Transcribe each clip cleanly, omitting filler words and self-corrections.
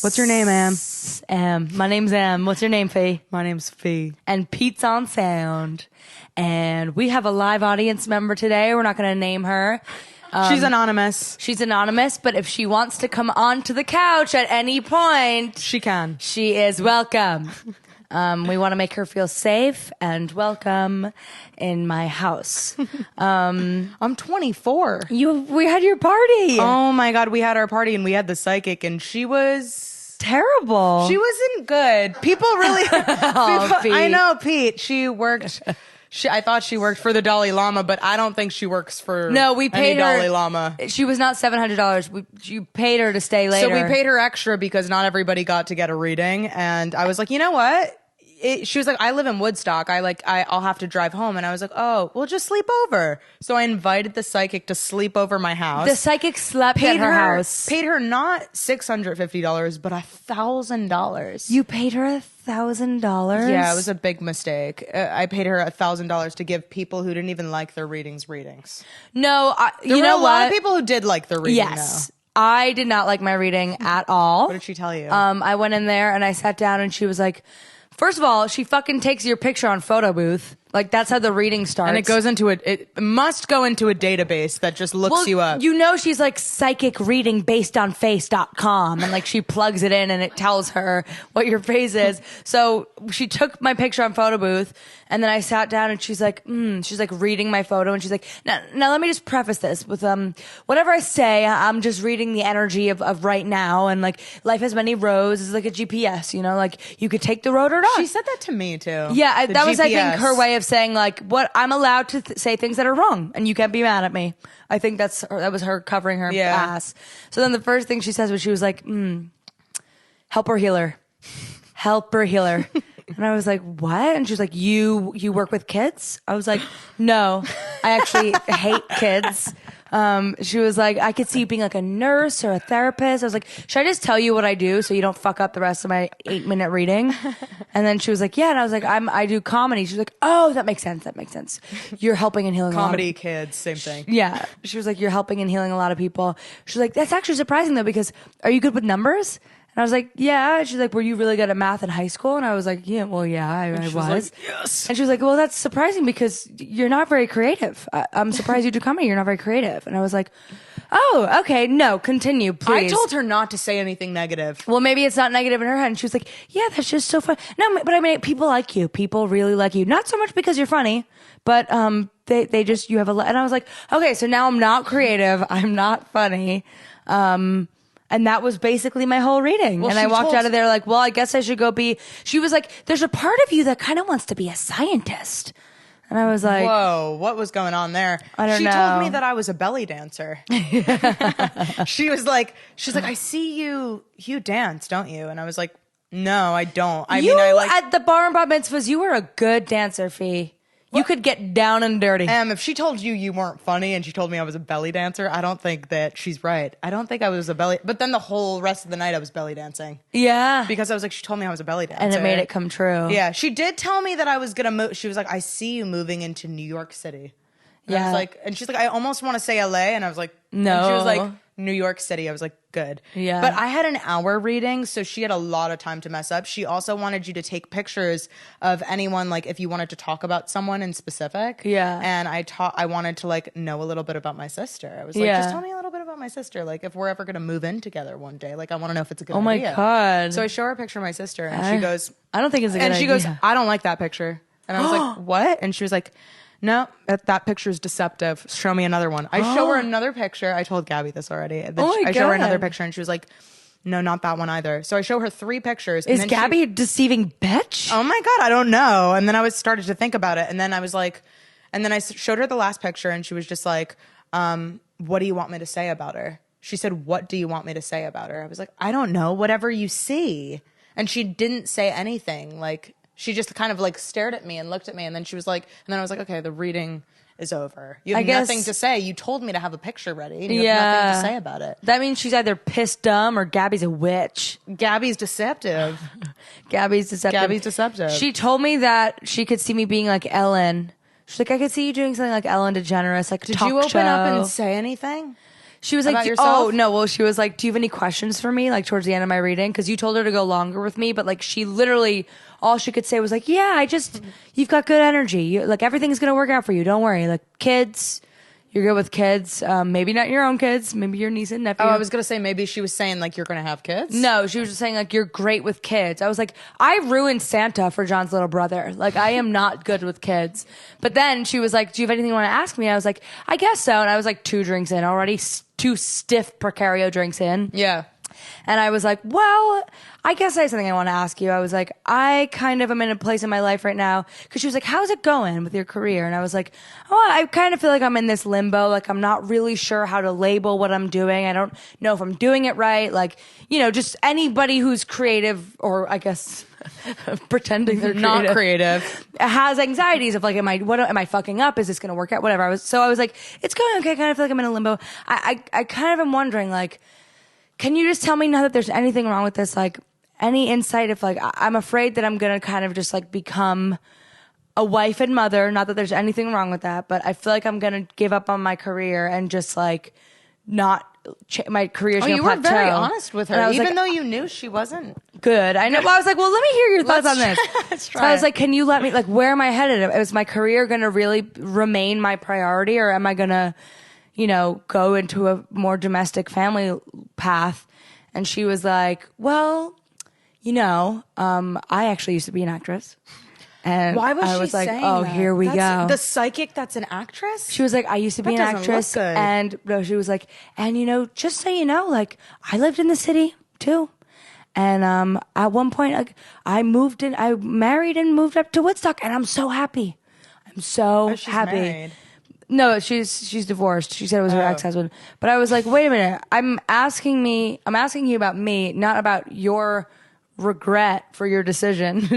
What's your name, Am? My name's Em. What's your name, Fee? My name's Fee. And Pete's on sound. And we have a live audience member today. We're not going to name her. She's anonymous. She's anonymous, but if she wants to come onto the couch at any point, She can. she is welcome. We want to make her feel safe and welcome in my house. I'm 24. We had your party. Oh my God, we had our party and we had the psychic and she was Terrible. She wasn't good. People really. Pete. I know, Pete. She worked. I thought she worked for the Dalai Lama, but I don't think she works for. No, we paid any her. Dalai Lama. She was not $700. You paid her to stay later. So we paid her extra because not everybody got to get a reading, and I was like, you know what? She was like, I live in Woodstock. I'll have to drive home. And I was like, oh, well, just sleep over. So I invited the psychic to sleep over my house. The psychic slept at her house. Paid her not $650, but $1,000. You paid her $1,000? Yeah, it was a big mistake. I paid her $1,000 to give people who didn't even like their readings. No, There were a lot of people who did like their reading. Yes. Though. I did not like my reading at all. What did she tell you? I went in there and I sat down and she was like, first of all, she fucking takes your picture on photo booth. Like, that's how the reading starts. And it goes into it must go into a database that just looks you up. You know, she's like psychic reading based on face.com. And like she plugs it in and it tells her what your face is. So she took my picture on photo booth and then I sat down and she's like reading my photo and she's like, now let me just preface this with, whatever I say, I'm just reading the energy of right now. And like life has many roads. It's like a GPS, you know, like you could take the road or not. She said that to me too. Yeah, that was, I think, GPS. her way of saying like, what I'm allowed to say things that are wrong and you can't be mad at me. I think that was her covering her ass. So then the first thing she says was she was like, helper healer. And I was like, what? And she was like, you work with kids? I was like, no, I actually hate kids. She was like, I could see you being like a nurse or a therapist. I was like, should I just tell you what I do so you don't fuck up the rest of my 8-minute reading? And then she was like, yeah. And I was like, I do comedy. She was like, oh, that makes sense. You're helping and healing comedy, kids, same thing. Yeah. She was like, you're helping and healing a lot of people. She was like, that's actually surprising though, because are you good with numbers? And I was like, yeah. She's like, were you really good at math in high school? And I was like, yeah, well, yeah, I was. Like, yes. And she was like, well, that's surprising because you're not very creative. I'm surprised you do comedy. You're not very creative. And I was like, oh, okay. No, continue, please. I told her not to say anything negative. Well, maybe it's not negative in her head. And she was like, yeah, that's just so fun. No, but I mean, people like you. People really like you. Not so much because you're funny, but they just, you have a lot. And I was like, okay, so now I'm not creative. I'm not funny. And that was basically my whole reading. Well, and I walked out of there like, well, I guess I should go be, she was like, there's a part of you that kind of wants to be a scientist. And I was like, whoa, what was going on there? I don't know. She told me that I was a belly dancer. She's like, I see you dance, don't you? And I was like, no, I don't. I mean, at the bar and bat mitzvahs, you were a good dancer, Fee. You could get down and dirty. If she told you weren't funny and she told me I was a belly dancer, I don't think that she's right. I don't think I was a belly. But then the whole rest of the night I was belly dancing. Yeah. Because I was like, she told me I was a belly dancer. And it made it come true. Yeah. She did tell me that I was going to move. She was like, I see you moving into New York City. And I was like, and she's like, I almost want to say LA. And I was like, no. And she was like, New York City. I was like, good. Yeah. But I had an hour reading, so she had a lot of time to mess up. She also wanted you to take pictures of anyone, like if you wanted to talk about someone in specific. Yeah. And I wanted to like know a little bit about my sister. I was like, just tell me a little bit about my sister. Like if we're ever going to move in together one day, like I want to know if it's a good idea. Oh my God. So I show her a picture of my sister and she goes, I don't think it's a good idea. And she goes, I don't like that picture. And I was like, what? And she was like, no, that picture is deceptive. Show me another one. I show her another picture. I told Gabby this already. I show her another picture and she was like, no, not that one either. So I show her 3 pictures. Is Gabby a deceiving bitch? Oh my God, I don't know. And then I started to think about it. And then I was like, and then I showed her the last picture and she was just like, what do you want me to say about her? She said, what do you want me to say about her? I was like, I don't know, whatever you see. And she didn't say anything. Like, she just kind of like stared at me and looked at me. And then she was like, and then I was like, okay, the reading is over. You have nothing to say. You told me to have a picture ready. And you have nothing to say about it. That means she's either pissed dumb or Gabby's a witch. Gabby's deceptive. Gabby's deceptive. She told me that she could see me being like Ellen. She's like, I could see you doing something like Ellen DeGeneres, like a talk show. Did you open up and say anything? She was about like, yourself? oh, no. Well, she was like, do you have any questions for me? Like towards the end of my reading? Cause you told her to go longer with me, but like she literally, all she could say was like, yeah, you've got good energy. Like everything's going to work out for you. Don't worry. Like kids, you're good with kids. Maybe not your own kids. Maybe your niece and nephew. Oh, I was going to say maybe she was saying like you're going to have kids. No, she was just saying like you're great with kids. I was like, I ruined Santa for John's little brother. Like I am not good with kids. But then she was like, do you have anything you want to ask me? I was like, I guess so. And I was like 2 drinks in already, 2 stiff Precario drinks in. Yeah. And I was like, well, I guess I have something I want to ask you. I was like, I kind of am in a place in my life right now. Cause she was like, how's it going with your career? And I was like, oh, I kind of feel like I'm in this limbo. Like I'm not really sure how to label what I'm doing. I don't know if I'm doing it right. Like, you know, just anybody who's creative or I guess pretending they're Not creative. has anxieties of like, am I fucking up? Is this going to work out? Whatever. I was like, it's going okay. I kind of feel like I'm in a limbo. I kind of am wondering like, can you just tell me now that there's anything wrong with this? Like any insight if like, I'm afraid that I'm going to kind of just like become a wife and mother. Not that there's anything wrong with that, but I feel like I'm going to give up on my career and just like not, my career's going to plateau. You were very honest with her, even like, though you knew she wasn't good. I know. Well, I was like, well, let me hear your thoughts on this. Let's try. So I was like, can you let me, like, where am I headed? Is my career going to really remain my priority or am I going to, you know, go into a more domestic family path? And she was like, well, you know, I actually used to be an actress. And why was I was she like, saying oh, that? here we go. The psychic that's an actress? She was like, I used to be an actress. And no, she was like, and you know, just so you know, like I lived in the city too. And at one point, like, I married and moved up to Woodstock and I'm so happy. I'm so happy. Married. No, she's divorced. She said it was her ex-husband. But I was like, wait a minute. I'm asking you about me, not about your regret for your decision.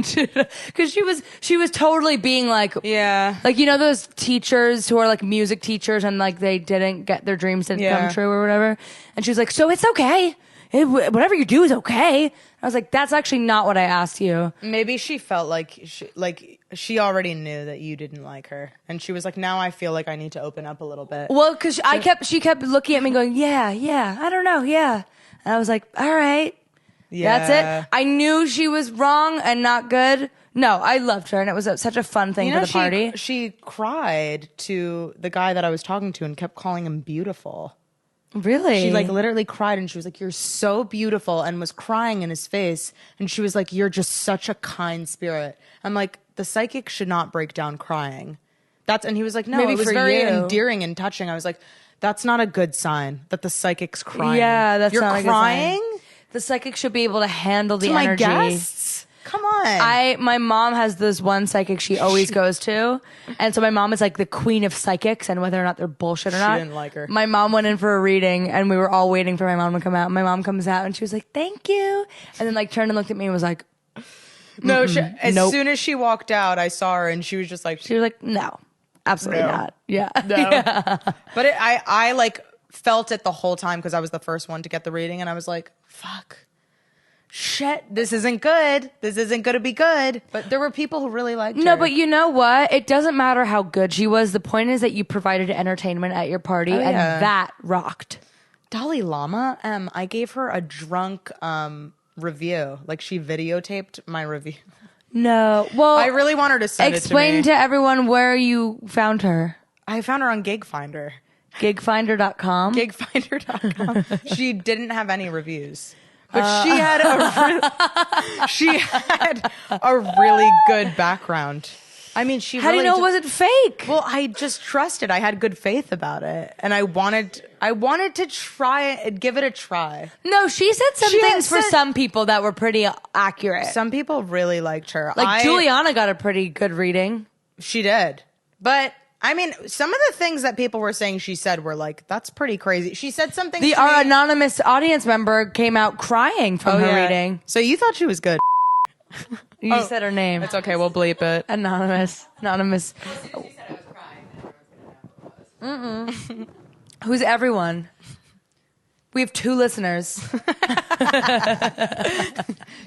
Cause she was totally being like, yeah, like, you know, those teachers who are like music teachers and like they didn't get their dreams to come true or whatever. And she was like, so it's okay. Whatever you do is okay. I was like, that's actually not what I asked you. Maybe she felt like she already knew that you didn't like her, and she was like, now I feel like I need to open up a little bit. Well, because she kept looking at me going, yeah, I don't know, yeah. And I was like, all right, that's it. I knew she was wrong and not good. No, I loved her, and it was such a fun thing for the party. She cried to the guy that I was talking to and kept calling him beautiful. Really? She like literally cried and she was like, you're so beautiful, and was crying in his face. And she was like, you're just such a kind spirit. I'm like, the psychic should not break down crying. And he was like, no, maybe it was very endearing and touching. I was like, that's not a good sign that the psychic's crying. Yeah, that's you're not a good crying. sign. The psychic should be able to handle the to energy. My guests? Come on. My mom has this one psychic she always goes to. And so my mom is like the queen of psychics, and whether or not they're bullshit or not. She didn't like her. My mom went in for a reading and we were all waiting for my mom to come out. My mom comes out and she was like, thank you. And then like turned and looked at me and was like, no, as soon as she walked out, I saw her and she was just like, no, absolutely not. Yeah. No. Yeah. But I like felt it the whole time because I was the first one to get the reading, and I was like, fuck. Shit, this isn't good. This isn't going to be good. But there were people who really liked her. No, but you know what? It doesn't matter how good she was. The point is that you provided entertainment at your party, and that rocked. Dalai Lama, I gave her a drunk review. Like, she videotaped my review. No. Well, I really want her to send it to me. Explain to everyone where you found her. I found her on GigFinder. Gigfinder.com? Gigfinder.com. She didn't have any reviews. But she had a really good background. I mean, How do you know it wasn't fake? Well, I just trusted. I had good faith about it, and I wanted to try it, give it a try. No, she said some things for some people that were pretty accurate. Some people really liked her. Like Juliana got a pretty good reading. She did, but. I mean, some of the things that people were saying she said were like, that's pretty crazy. She said something. Our anonymous audience member came out crying from her reading. So you thought she was good. You said her name. It's okay. We'll bleep it. Anonymous. She said I was crying. Who's everyone? We have 2 listeners.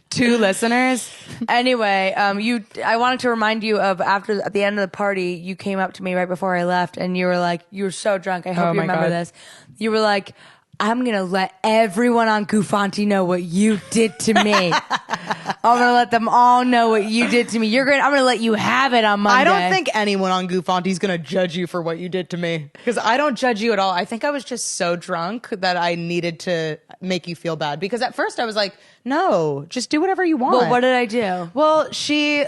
2 listeners. Anyway, I wanted to remind you of at the end of the party, you came up to me right before I left and you were like, you were so drunk. I hope you remember this. You were like, I'm going to let everyone on Guffanti know what you did to me. I'm going to let them all know what you did to me. I'm going to let you have it on Monday. I don't think anyone on Guffanti is going to judge you for what you did to me, because I don't judge you at all. I think I was just so drunk that I needed to make you feel bad, because at first I was like, no, just do whatever you want. Well, what did I do? Well, she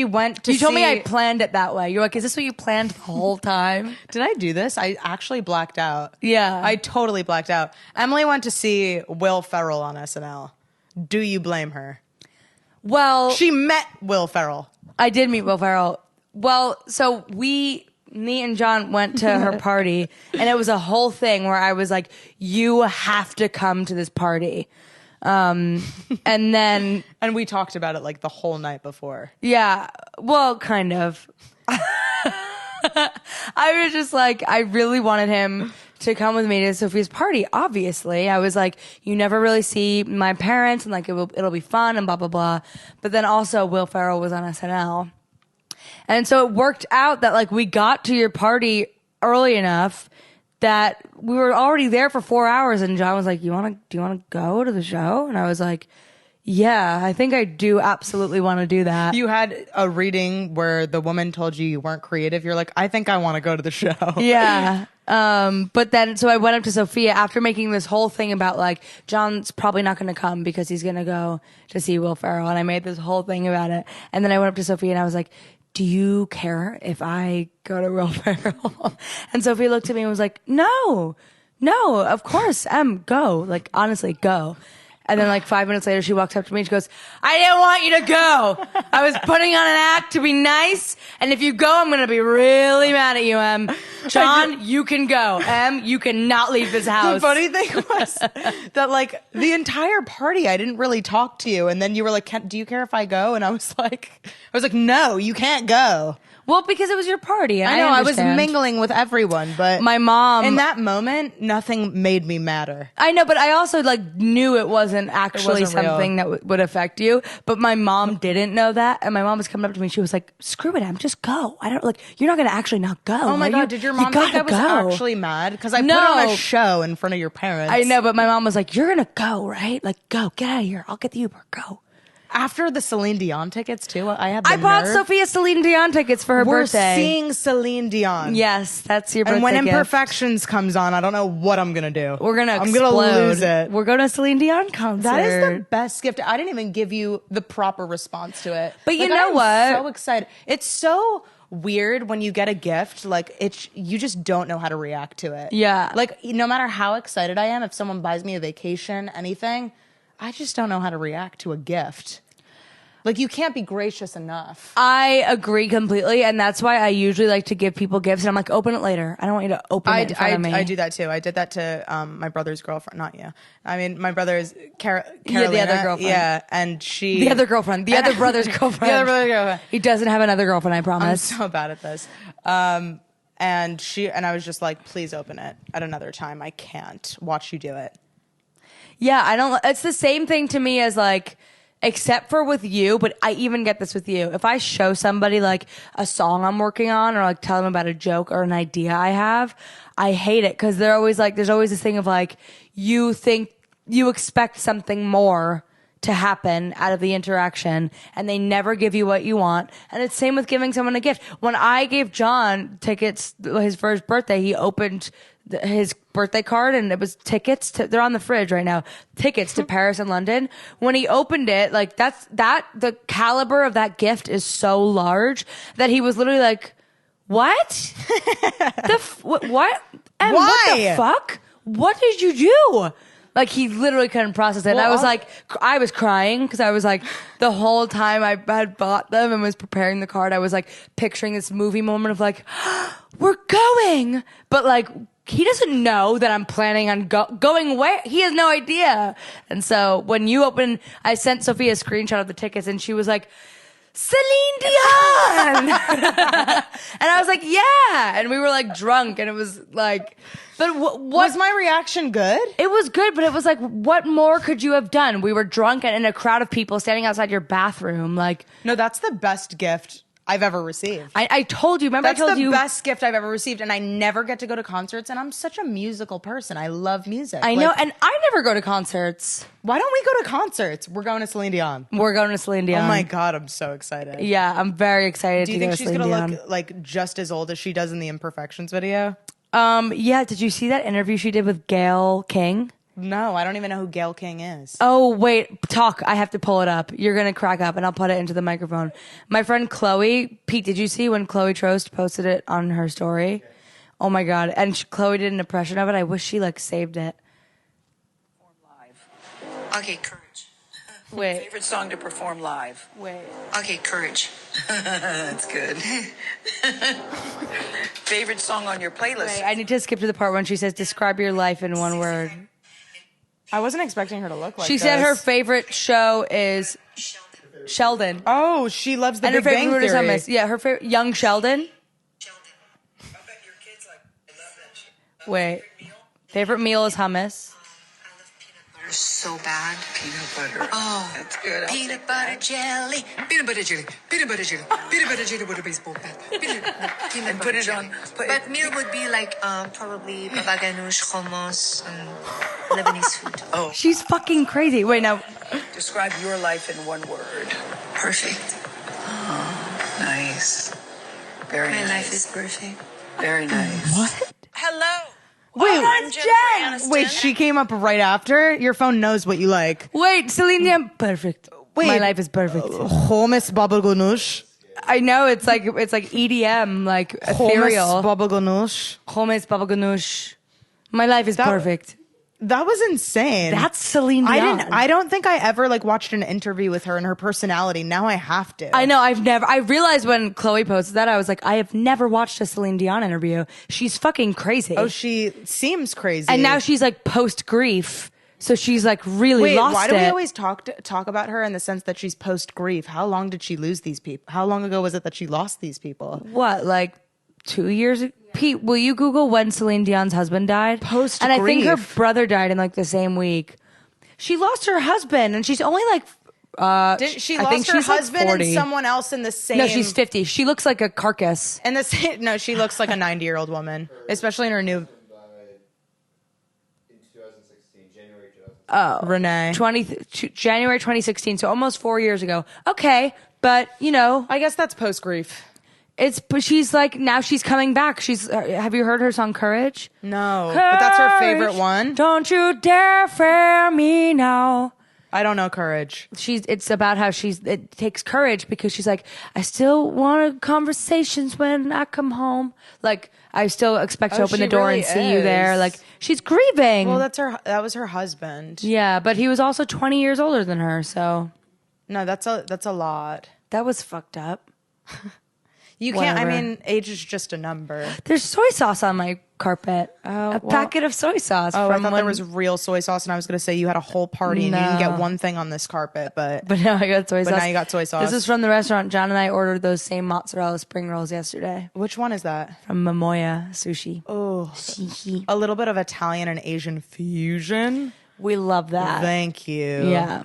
went to You told me see- I planned it that way. You're like, is this what you planned the whole time? Did I do this? I actually blacked out. Yeah. I totally blacked out. Emily went to see Will Ferrell on SNL. Do you blame her? Well, She met Will Ferrell. I did meet Will Ferrell. Well, so me and John went to her party, and it was a whole thing where I was like, you have to come to this party. And then, And we talked about it like the whole night before. yeah, well, kind of. I was just like, I really wanted him to come with me to Sophia's party. Obviously, I was like, you never really see my parents, and like it'll be fun and blah blah blah. But then also, Will Ferrell was on SNL, and so it worked out that like we got to your party early enough that we were already there for 4 hours. And John was like, do you want to go to the show? And I was like, yeah, I think I do absolutely want to do that. You had a reading where the woman told you weren't creative. You're like, I think I want to go to the show. Yeah. But then, so I went up to Sophia after making this whole thing about like, John's probably not going to come because he's going to go to see Will Ferrell. And I made this whole thing about it. And then I went up to Sophia and I was like, do you care if I go to Will Ferrell? And Sophia looked at me and was like, no, of course, go. Like, honestly, go. And then like 5 minutes later, she walks up to me and she goes, I didn't want you to go. I was putting on an act to be nice. And if you go, I'm going to be really mad at you, Em. John, you can go. Em, you cannot leave this house. The funny thing was that like the entire party, I didn't really talk to you. And then you were like, do you care if I go? And I was like, no, you can't go. Well, because it was your party. And I know, I was understand. mingling with everyone, but My mom. in that moment, nothing made me madder. I know, but I also like knew it wasn't actually wasn't real. something that would affect you. But my mom didn't know that, and my mom was coming up to me. She was like, "Screw it, Em, just go. I don't like. You're not going to actually not go. Oh my are God, you? did your You mom think gotta I was go." actually mad? Because I No. put on a show in front of your parents. I know, but my mom was like, "You're gonna go, right? Like, go, get out of here. I'll get the Uber. Go." After the Celine Dion tickets too, I had the I bought nerve. Sophia Celine Dion tickets for her We're birthday. seeing Celine Dion. Yes, that's your birthday And when gift. Imperfections comes on, I don't know what I'm gonna do. I'm gonna lose it. We're going to a Celine Dion concert. That is the best gift. I didn't even give you the proper response to it. But you Like, know I'm what? So excited. It's so weird when you get a gift, like you just don't know how to react to it. Yeah. Like no matter how excited I am, if someone buys me a vacation, anything, I just don't know how to react to a gift. Like you can't be gracious enough. I agree completely, and that's why I usually like to give people gifts, and I'm like, open it later. I don't want you to open it in front of me. I do that too. I did that to my brother's girlfriend. Not you. I mean, my brother's Carolina. Yeah, the other girlfriend. Yeah, and she. The other girlfriend. The other brother's girlfriend. The other brother's girlfriend. He doesn't have another girlfriend, I I'm promise. so bad at this. And I was just like, please open it at another time. I can't watch you do it. Yeah, I don't. It's the same thing to me as like, except for with you, but I even get this with you. If I show somebody like a song I'm working on or like tell them about a joke or an idea I have, I hate it because they're always like, there's always this thing of like, you expect something more to happen out of the interaction and they never give you what you want. And it's same with giving someone a gift. When I gave John tickets, his first birthday, he opened his birthday card and it was tickets to, they're on the fridge right now, tickets to Paris and London. When he opened it, like the caliber of that gift is so large that he was literally like, what? What? And Why? what the fuck? What did you do? Like he literally couldn't process it. And Well, I was like, I was crying because I was like, the whole time I had bought them and was preparing the card, I was like picturing this movie moment of like, we're going, but like, he doesn't know that I'm planning on going where. He has no idea. And so when you open, I sent Sophia a screenshot of the tickets and she was like, Celine Dion. And I was like, yeah. And we were like drunk and it was like, but what Was my reaction good? it was good, but it was like, what more could you have done? We were drunk and in a crowd of people standing outside your bathroom. Like, No, that's the best gift I've ever received. I told you. Remember, That's I told the you. best gift I've ever received, and I never get to go to concerts. And I'm such a musical person. I love music. I know, and I never go to concerts. Why don't we go to concerts? We're going to Celine Dion. We're going to Celine Dion. Oh my god, I'm so excited. Yeah, I'm very excited. Do you to think go she's Celine gonna Dion. look like just as old as she does in the Imperfections video? Yeah. Did you see that interview she did with Gayle King? No, I don't even know who Gayle King is. Oh, wait, talk. I have to pull it up. You're going to crack up and I'll put it into the microphone. My friend Chloe, Pete, did you see when Chloe Trost posted it on her story? Oh my God. And Chloe did an impression of it. I wish she like saved it. Live. Okay, courage. Wait. Favorite song to perform live? Wait. Okay, courage. That's good. Favorite song on your playlist? Wait, I need to skip to the part when she says, describe your life in one word. I wasn't expecting her to look like She this. said her favorite show is Sheldon. Oh, she loves the And her Big Bang favorite Theory. is hummus. Yeah, her favorite, Young Sheldon. Sheldon. I bet your kids like love that shit. Wait. Favorite meal is hummus. I love peanut butter so bad. Peanut butter. Oh, That's good. I'll peanut take butter that. jelly. Peanut butter jelly. Peanut butter jelly. Peanut butter jelly with a baseball bat. Peanut And butter put it jelly. on. Put But it, meal would be like probably baba ganoush, hummus, Lebanese food. oh, She's fucking crazy. Wait, now. describe your life in one word. Perfect. Nice. Very My nice. life is perfect. Very nice. What? Hello. Wait, I'm Jennifer Aniston. wait, she came up right after? Your phone knows what you like. Wait, Celine Dion. Perfect. Wait. My life is perfect. Hummus baba ganoush. I know it's like EDM, like Hummus ethereal. baba ganoush. Hummus baba ganoush. My life is That- perfect. That was insane. That's Celine Dion. I don't think I ever like watched an interview with her and her personality. Now I have to. I know. I realized when Chloe posted that, I was like, I have never watched a Celine Dion interview. She's fucking crazy. Oh, she seems crazy. and now she's like post grief, so she's like really Wait, lost why do it. we always talk about her in the sense that she's post grief? How long did she lose these people? How long ago was it that she lost these people? What, like 2 years? Pete, will you Google when Celine Dion's husband died? Post-grief. And I think her brother died in like the same week. She lost her husband, and she's only like. She I lost think her she's like husband 40. and someone else in the same. No, she's 50. She looks like a carcass. In the same. No, she looks like a 90-year-old woman, especially in her new. In 2016, January 2016. Renee. January 2016, so almost 4 years ago. Okay, but you know, I guess that's post grief. but she's like now she's coming back. She's have you heard her song Courage? No, but that's her favorite Courage, one. Don't you dare fear me now. I don't know Courage. It's about how it takes courage because she's like, I still want conversations when I come home. Like I still expect to Oh, open the she door really and see you there. is. Like she's grieving. Well, that was her husband. Yeah, but he was also 20 years older than her, so No, that's a lot. that was fucked up. You can't. I Whatever. mean, age is just a number. There's soy sauce on my carpet. A packet of soy sauce. Oh, I from thought there when- was real soy sauce, and I was going to say you had a whole party and you didn't get one thing on this carpet, but But now I got soy sauce. now you got soy sauce. This is from the restaurant. John and I ordered those same mozzarella spring rolls yesterday which one is that? from Mania Sushi. Oh, Sushi. a little bit of Italian and Asian fusion. We love that. Thank you. Yeah.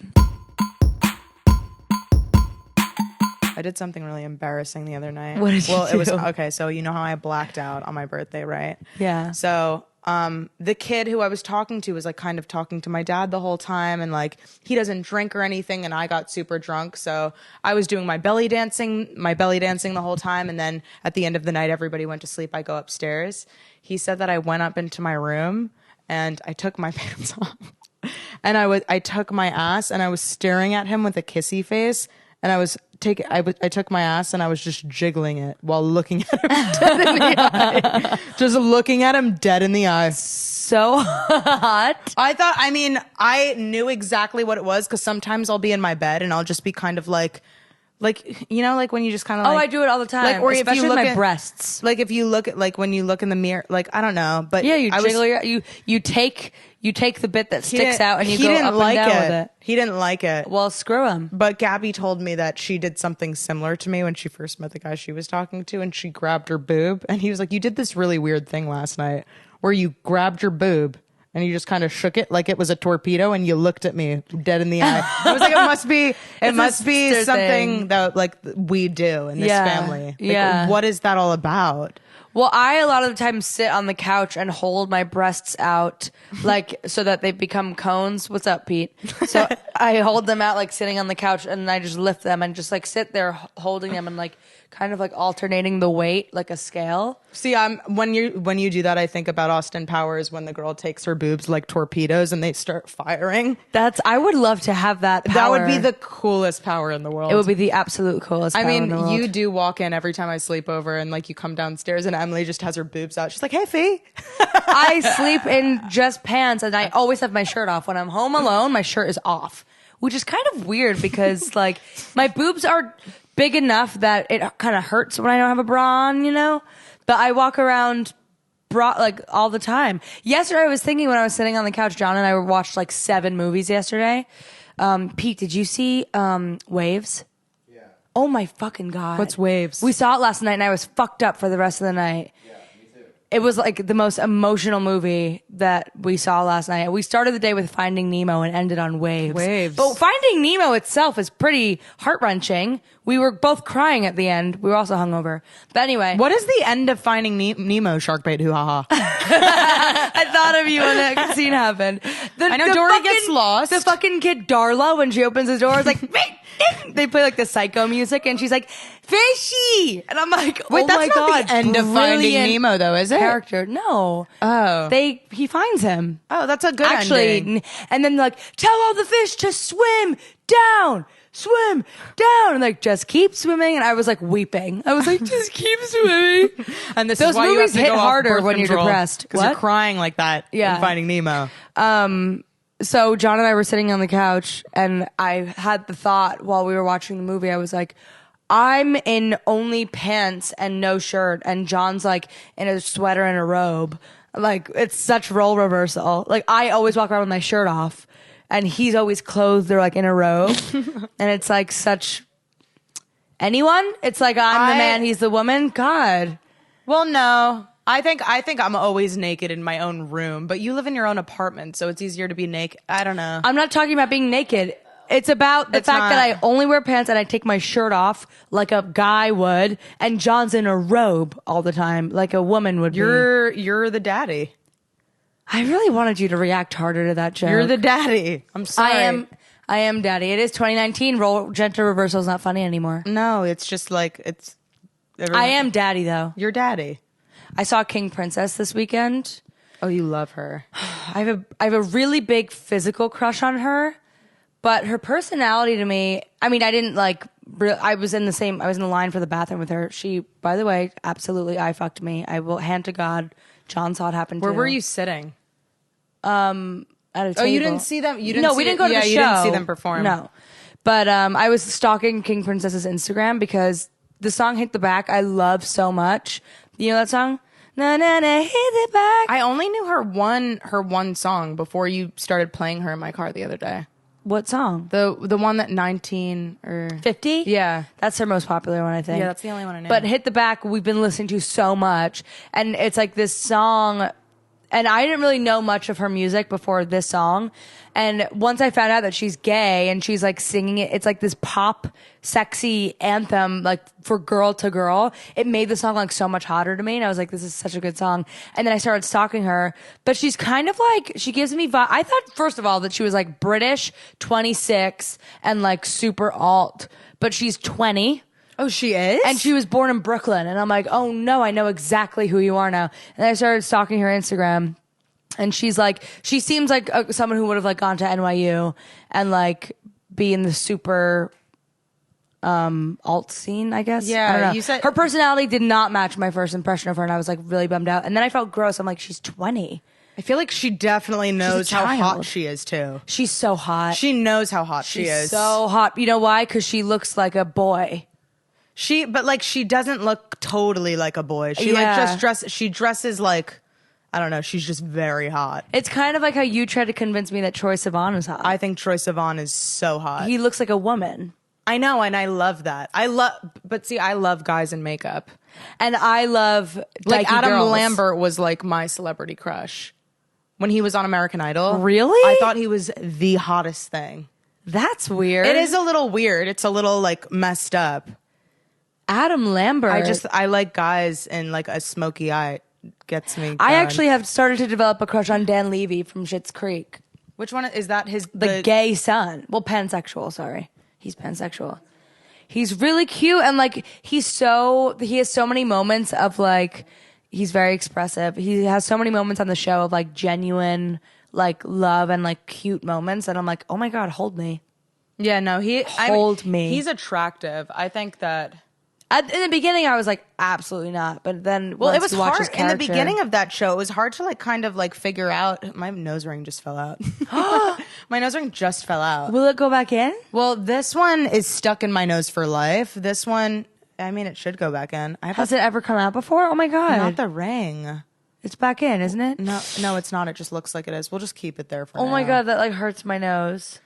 I did something really embarrassing the other night. What did you Well, it was do? okay. So you know how I blacked out on my birthday, right? Yeah. So the kid who I was talking to was like kind of talking to my dad the whole time, and like he doesn't drink or anything, and I got super drunk. So I was doing my belly dancing the whole time, and then at the end of the night, everybody went to sleep. I go upstairs. He said that I went up into my room and I took my pants off, and I took my ass and I was staring at him with a kissy face, and I took my ass and I was just jiggling it while looking at him dead in the eye. Just looking at him dead in the eye. So hot. I knew exactly what it was because sometimes I'll be in my bed and I'll just be kind of like you know, like when you just kind of Oh, like, I do it all the time. or if especially you with look my at breasts. like if you look at like when you look in the mirror, like I don't know, but Yeah, you I was- jiggle you take the bit that he sticks didn't- out and you he go didn't up and like down it. with it. He didn't like it. Well, screw him. But Gabby told me that she did something similar to me when she first met the guy she was talking to, and she grabbed her boob, and he was like, "You did this really weird thing last night where you grabbed your boob and you just kind of shook it like it was a torpedo, and you looked at me dead in the eye. I was like, it must be sister something thing. that like we do in this Yeah. family. Like, Yeah. what is that all about? Well, I a lot of the time sit on the couch and hold my breasts out, like so that they become cones. What's up, Pete? So I hold them out like sitting on the couch, and I just lift them and just like sit there holding them and like kind of like alternating the weight like a scale. See, when you do that, I think about Austin Powers when the girl takes her boobs like torpedoes and they start firing. I would love to have that power. That would be the coolest power in the world. It would be the absolute coolest. I power in mean, the world. you do walk in every time I sleep over, and like you come downstairs, and Emily just has her boobs out. She's like, "Hey, Fee." I sleep in just pants, and I always have my shirt off. When I'm home alone, my shirt is off, which is kind of weird because like my boobs are big enough that it kind of hurts when I don't have a bra on, you know? But I walk around like all the time. Yesterday I was thinking when I was sitting on the couch, John and I watched like 7 movies yesterday. Pete, did you see Waves? Yeah. Oh my fucking God. What's Waves? We saw it last night and I was fucked up for the rest of the night. Yeah, me too. It was like the most emotional movie that we saw last night. We started the day with Finding Nemo and ended on Waves. Waves. But Finding Nemo itself is pretty heart-wrenching. We were both crying at the end. We were also hungover. But anyway. What is the end of Finding Nemo? Shark bait, hoo ha ha. I thought of you when that scene happened. I know Dory gets lost. The fucking kid Darla, when she opens his door, is like, they play like the psycho music, and she's like, fishy! And I'm like, Wait, oh that's my not God. the end of Finding brilliant Nemo, though, is it? Character. No. Oh. He finds him. Oh, that's a good Actually, ending. and then like, tell all the fish to swim down, and like, just keep swimming. And I was like weeping. I was like, just keep swimming. And this Those is why movies you have to hit go off harder birth when you're control, depressed. because you're What? crying like that Yeah. in Finding Nemo. So John and I were sitting on the couch, and I had the thought while we were watching the movie. I was like, I'm in only pants and no shirt, and John's like in a sweater and a robe. Like, it's such role reversal. Like, I always walk around with my shirt off, and he's always clothed or like in a robe. And it's like such anyone. It's like I'm the man, he's the woman. God. Well, no. I think I'm always naked in my own room, but you live in your own apartment, so it's easier to be naked. I don't know. I'm not talking about being naked. It's about the It's fact that not. I only wear pants and I take my shirt off like a guy would, and John's in a robe all the time like a woman would be. You're the daddy. I really wanted you to react harder to that joke. You're the daddy. I'm sorry. I am daddy. It is 2019. Gender reversal is not funny anymore. No, it's just like it's. I am daddy though. You're daddy. I saw King Princess this weekend. Oh, you love her. I have a really big physical crush on her, but her personality to me, I mean, I didn't like, I was in the line for the bathroom with her. She, by the way, absolutely eye fucked me. I will hand to God, John saw it happen too. Where were you sitting? At a table. Oh, you didn't see them? You didn't No, see we didn't go to the show. you didn't see them perform. No. But I was stalking King Princess's Instagram because the song Hit the Back I love so much. You know that song? Na na na, hit the back. I only knew her one song before you started playing her in my car the other day. What song? The one that 19 or 50? Yeah. That's her most popular one, I think. Yeah, that's the only one I know. But Hit the Back, we've been listening to so much. And it's like this song, and I didn't really know much of her music before this song. And once I found out that she's gay and she's like singing it, it's like this pop, sexy anthem, like for girl to girl. It made the song like so much hotter to me. And I was like, this is such a good song. And then I started stalking her. But she's kind of like, she gives me vibe. I thought, first of all, that she was like British, 26, and like super alt. But she's 20. Oh, she is? And she was born in Brooklyn. And I'm like, oh no, I know exactly who you are now. And I started stalking her Instagram. And she's like, she seems like someone who would have like gone to NYU and like be in the super alt scene, I guess. Yeah, I don't know. you said- her personality did not match my first impression of her, and I was like really bummed out. And then I felt gross. I'm like, she's 20. I feel like she definitely knows how child. hot she is too. She's so hot. She knows how hot she She's is. so hot. You know why? Because she looks like a boy. But like she doesn't look totally like a boy. She Yeah. she dresses like, I don't know, she's just very hot. It's kind of like how you tried to convince me that Troye Sivan is hot. I think Troye Sivan is so hot. He looks like a woman. I know, and I love that. I love guys in makeup. And I love Like dykey Adam girls. Lambert was like my celebrity crush. when he was on American Idol. Really? I thought he was the hottest thing. That's weird. It is a little weird. It's a little like messed up. Adam Lambert. I like guys in like a smoky eye. Gets me. I going. actually have started to develop a crush on Dan Levy from Schitt's Creek. Which one is that? The gay son. Well, pansexual, sorry. He's pansexual. He's really cute and like he has so many moments of like he's very expressive. He has so many moments on the show of like genuine like love and like cute moments and I'm like, "Oh my god, hold me." Yeah, no, Hold me. He's attractive. I think that In the beginning, I was like, absolutely not. But then, well, once it was you watch hard his in the character- beginning of that show. It was hard to like kind of like figure out. My nose ring just fell out. My nose ring just fell out. Will it go back in? Well, this one is stuck in my nose for life. This one, I mean, it should go back in. Has it ever come out before? Oh my god! Not the ring. It's back in, isn't it? No, it's not. It just looks like it is. We'll just keep it there for now. Oh my god, that like hurts my nose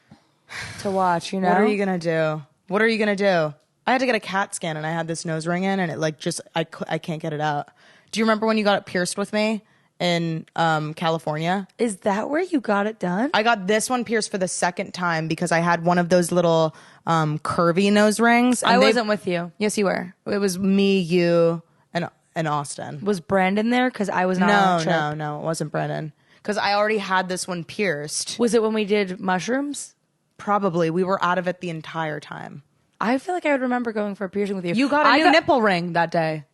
to watch. You know? What are you gonna do? What are you gonna do? I had to get a CAT scan and I had this nose ring in and it like just I can't get it out. Do you remember when you got it pierced with me in California? Is that where you got it done? I got this one pierced for the second time because I had one of those little curvy nose rings. I wasn't with you. Yes, you were. It was me, you, and Austin. Was Brandon there? Because I was not on the trip. No, it wasn't Brennan. Because I already had this one pierced. Was it when we did mushrooms? Probably. We were out of it the entire time. I feel like I would remember going for a piercing with you. You got a new nipple ring that day.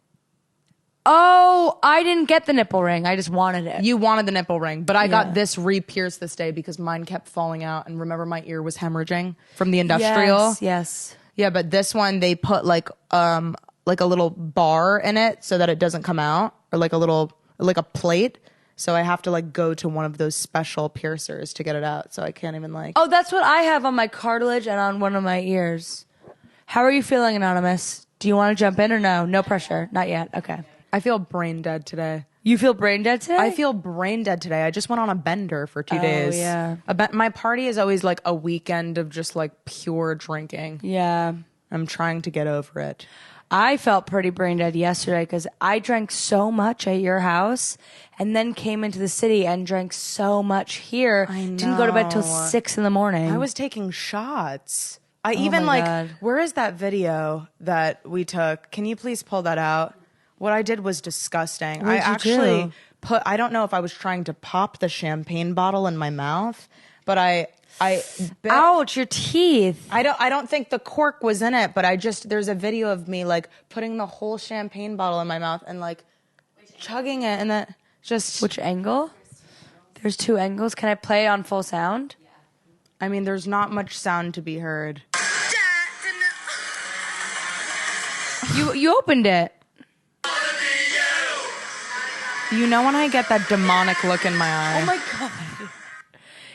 Oh, I didn't get the nipple ring. I just wanted it. You wanted the nipple ring, but I got this re-pierced this day because mine kept falling out. And remember, my ear was hemorrhaging from the industrial. Yes. Yeah, but this one they put like a little bar in it so that it doesn't come out, or like a plate. So I have to like go to one of those special piercers to get it out. So I can't even like. Oh, that's what I have on my cartilage and on one of my ears. How are you feeling, Anonymous? Do you want to jump in or no? No pressure. Not yet. Okay. I feel brain dead today. You feel brain dead today? I feel brain dead today. I just went on a bender for 2 days. Yeah. My party is always like a weekend of just like pure drinking. Yeah. I'm trying to get over it. I felt pretty brain dead yesterday because I drank so much at your house and then came into the city and drank so much here. I know. Didn't go to bed till 6 a.m. I was taking shots. I Oh even my like, God. where is that video that we took? Can you please pull that out? What I did was disgusting. What did you actually do? I don't know if I was trying to pop the champagne bottle in my mouth, but I Ouch, your teeth. I don't think the cork was in it, but there's a video of me like putting the whole champagne bottle in my mouth and like chugging it and that just. Which angle? There's 2 angles. Can I play on full sound? I mean, there's not much sound to be heard. You opened it. You know when I get that demonic look in my eye? Oh my god.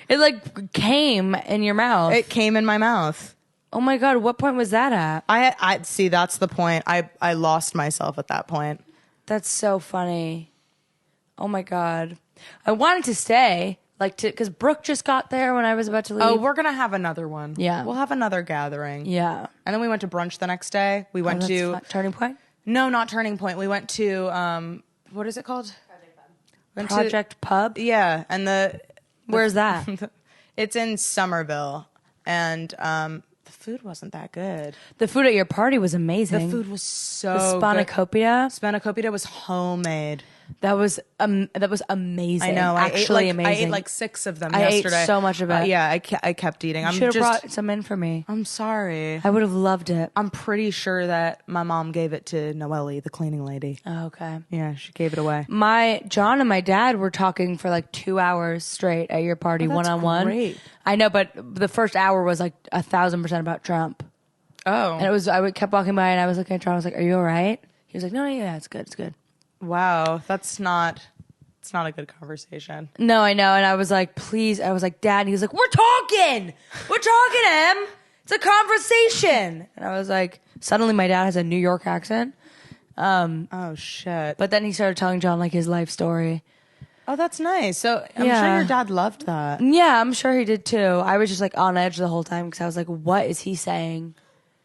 It like came in your mouth. It came in my mouth. Oh my god, what point was that at? I see. That's the point. I lost myself at that point. That's so funny. Oh my god. I wanted to stay, because Brooke just got there when I was about to leave. Oh, we're gonna have another one. Yeah. we'll have another gathering. Yeah. And then we went to brunch the next day. We went Oh, that's to fun. Turning Point? no, not Turning Point. We went to what is it called? Went to- Project Pub? yeah, and Where's that? it's in Somerville, and the food wasn't that good. The food at your party was amazing. The food was so The good. spanakopita? Spanakopita was homemade. That was amazing. I know. Actually I amazing. ate like 6 of them I ate yesterday. so much of it. Yeah, I kept eating. You should have brought some in for me. I'm sorry. I would have loved it. I'm pretty sure that my mom gave it to Noelle, the cleaning lady. Oh, okay. Yeah, she gave it away. John and my dad were talking for like 2 hours straight at your party, Oh, that's one-on-one. great. I know, but the first hour was like 1,000% about Trump. Oh. And kept walking by and I was looking at John. I was like, "Are you all right?" He was like, "No, yeah, it's good. It's good." Wow. It's not a good conversation. No, I know. And I was like, "Please." I was like, "Dad." And he was like, We're talking, Em. It's a conversation. And I was like, suddenly my dad has a New York accent. Oh, shit. But then he started telling John like his life story. Oh, that's nice. So I'm Yeah. sure your dad loved that. Yeah, I'm sure he did too. I was just like on edge the whole time because I was like, what is he saying?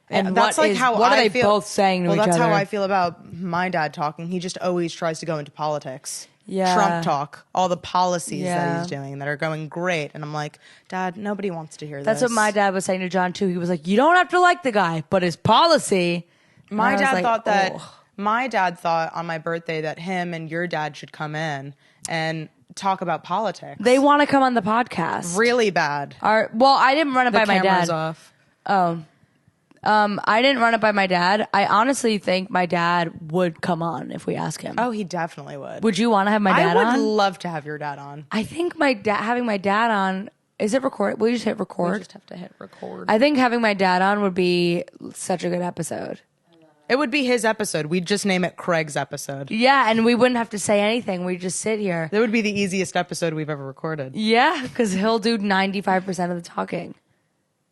And that's like how what are I they feel. both saying to well, each that's other? how I feel about my dad talking. He just always tries to go into politics. Trump talk, all the policies that Yeah. he's doing that are going great. And I'm like, Dad, nobody wants to hear That's this. what my dad was saying to John too. He was like, you don't have to like the guy, but his policy. And I My was dad like, thought that "Oh." my dad thought on my birthday that him and your dad should come in and talk about politics. They want to come on the podcast. really bad. Well, I didn't run it The by my camera's dad. off. I didn't run it by my dad. I honestly think my dad would come on if we ask him. Oh, he definitely would. Would you want to have my dad I would on? love to have your dad on. I think having my dad on, is it record? Will you just hit record? We just have to hit record. I think having my dad on would be such a good episode. It would be his episode. We'd just name it Craig's episode. Yeah, and we wouldn't have to say anything. We'd just sit here. That would be the easiest episode we've ever recorded. Yeah, because he'll do 95% of the talking.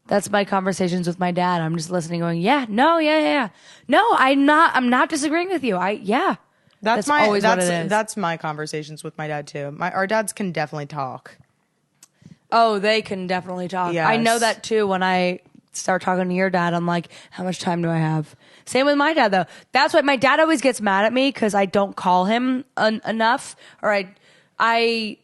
That's my conversations with my dad. I'm just listening, going, yeah, no, yeah. No, I'm not disagreeing with you. That's always what it is. That's my conversations with my dad too. Our dads can definitely talk. Oh, they can definitely talk. Yes. I know that too. When I start talking to your dad, I'm like, how much time do I have? Same with my dad though. That's why my dad always gets mad at me because I don't call him enough, or I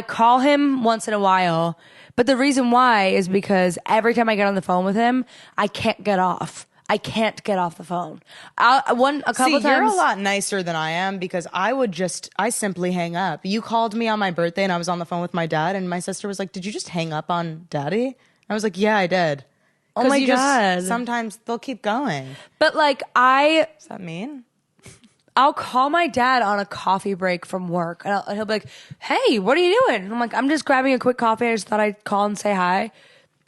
call him once in a while. But the reason why is because every time I get on the phone with him, I can't get off. I can't get off the phone. A couple times. You're a lot nicer than I am because I simply hang up. You called me on my birthday and I was on the phone with my dad and my sister was like, "Did you just hang up on Daddy?" I was like, "Yeah, I did." Oh my God. Sometimes they'll keep going. But like Does that mean? I'll call my dad on a coffee break from work, and he'll be like, "Hey, what are you doing?" And I'm like, "I'm just grabbing a quick coffee. I just thought I'd call and say hi,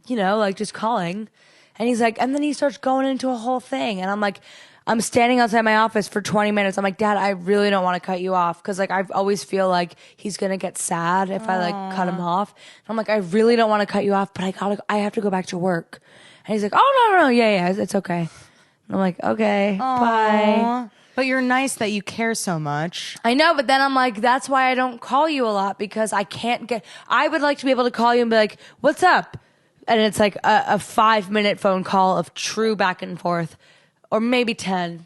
like just calling." And he's like, and then he starts going into a whole thing, and I'm like, I'm standing outside my office for 20 minutes. I'm like, Dad, I really don't want to cut you off because like I always feel like he's gonna get sad if I like cut him off. And I'm like, I really don't want to cut you off, but I have to go back to work. And he's like, "Oh no, yeah, it's okay." And I'm like, "Okay, bye." But you're nice that you care so much. I know, but then I'm like, that's why I don't call you a lot because I would like to be able to call you and be like, "What's up?" And it's like a 5-minute phone call of true back and forth, or maybe 10.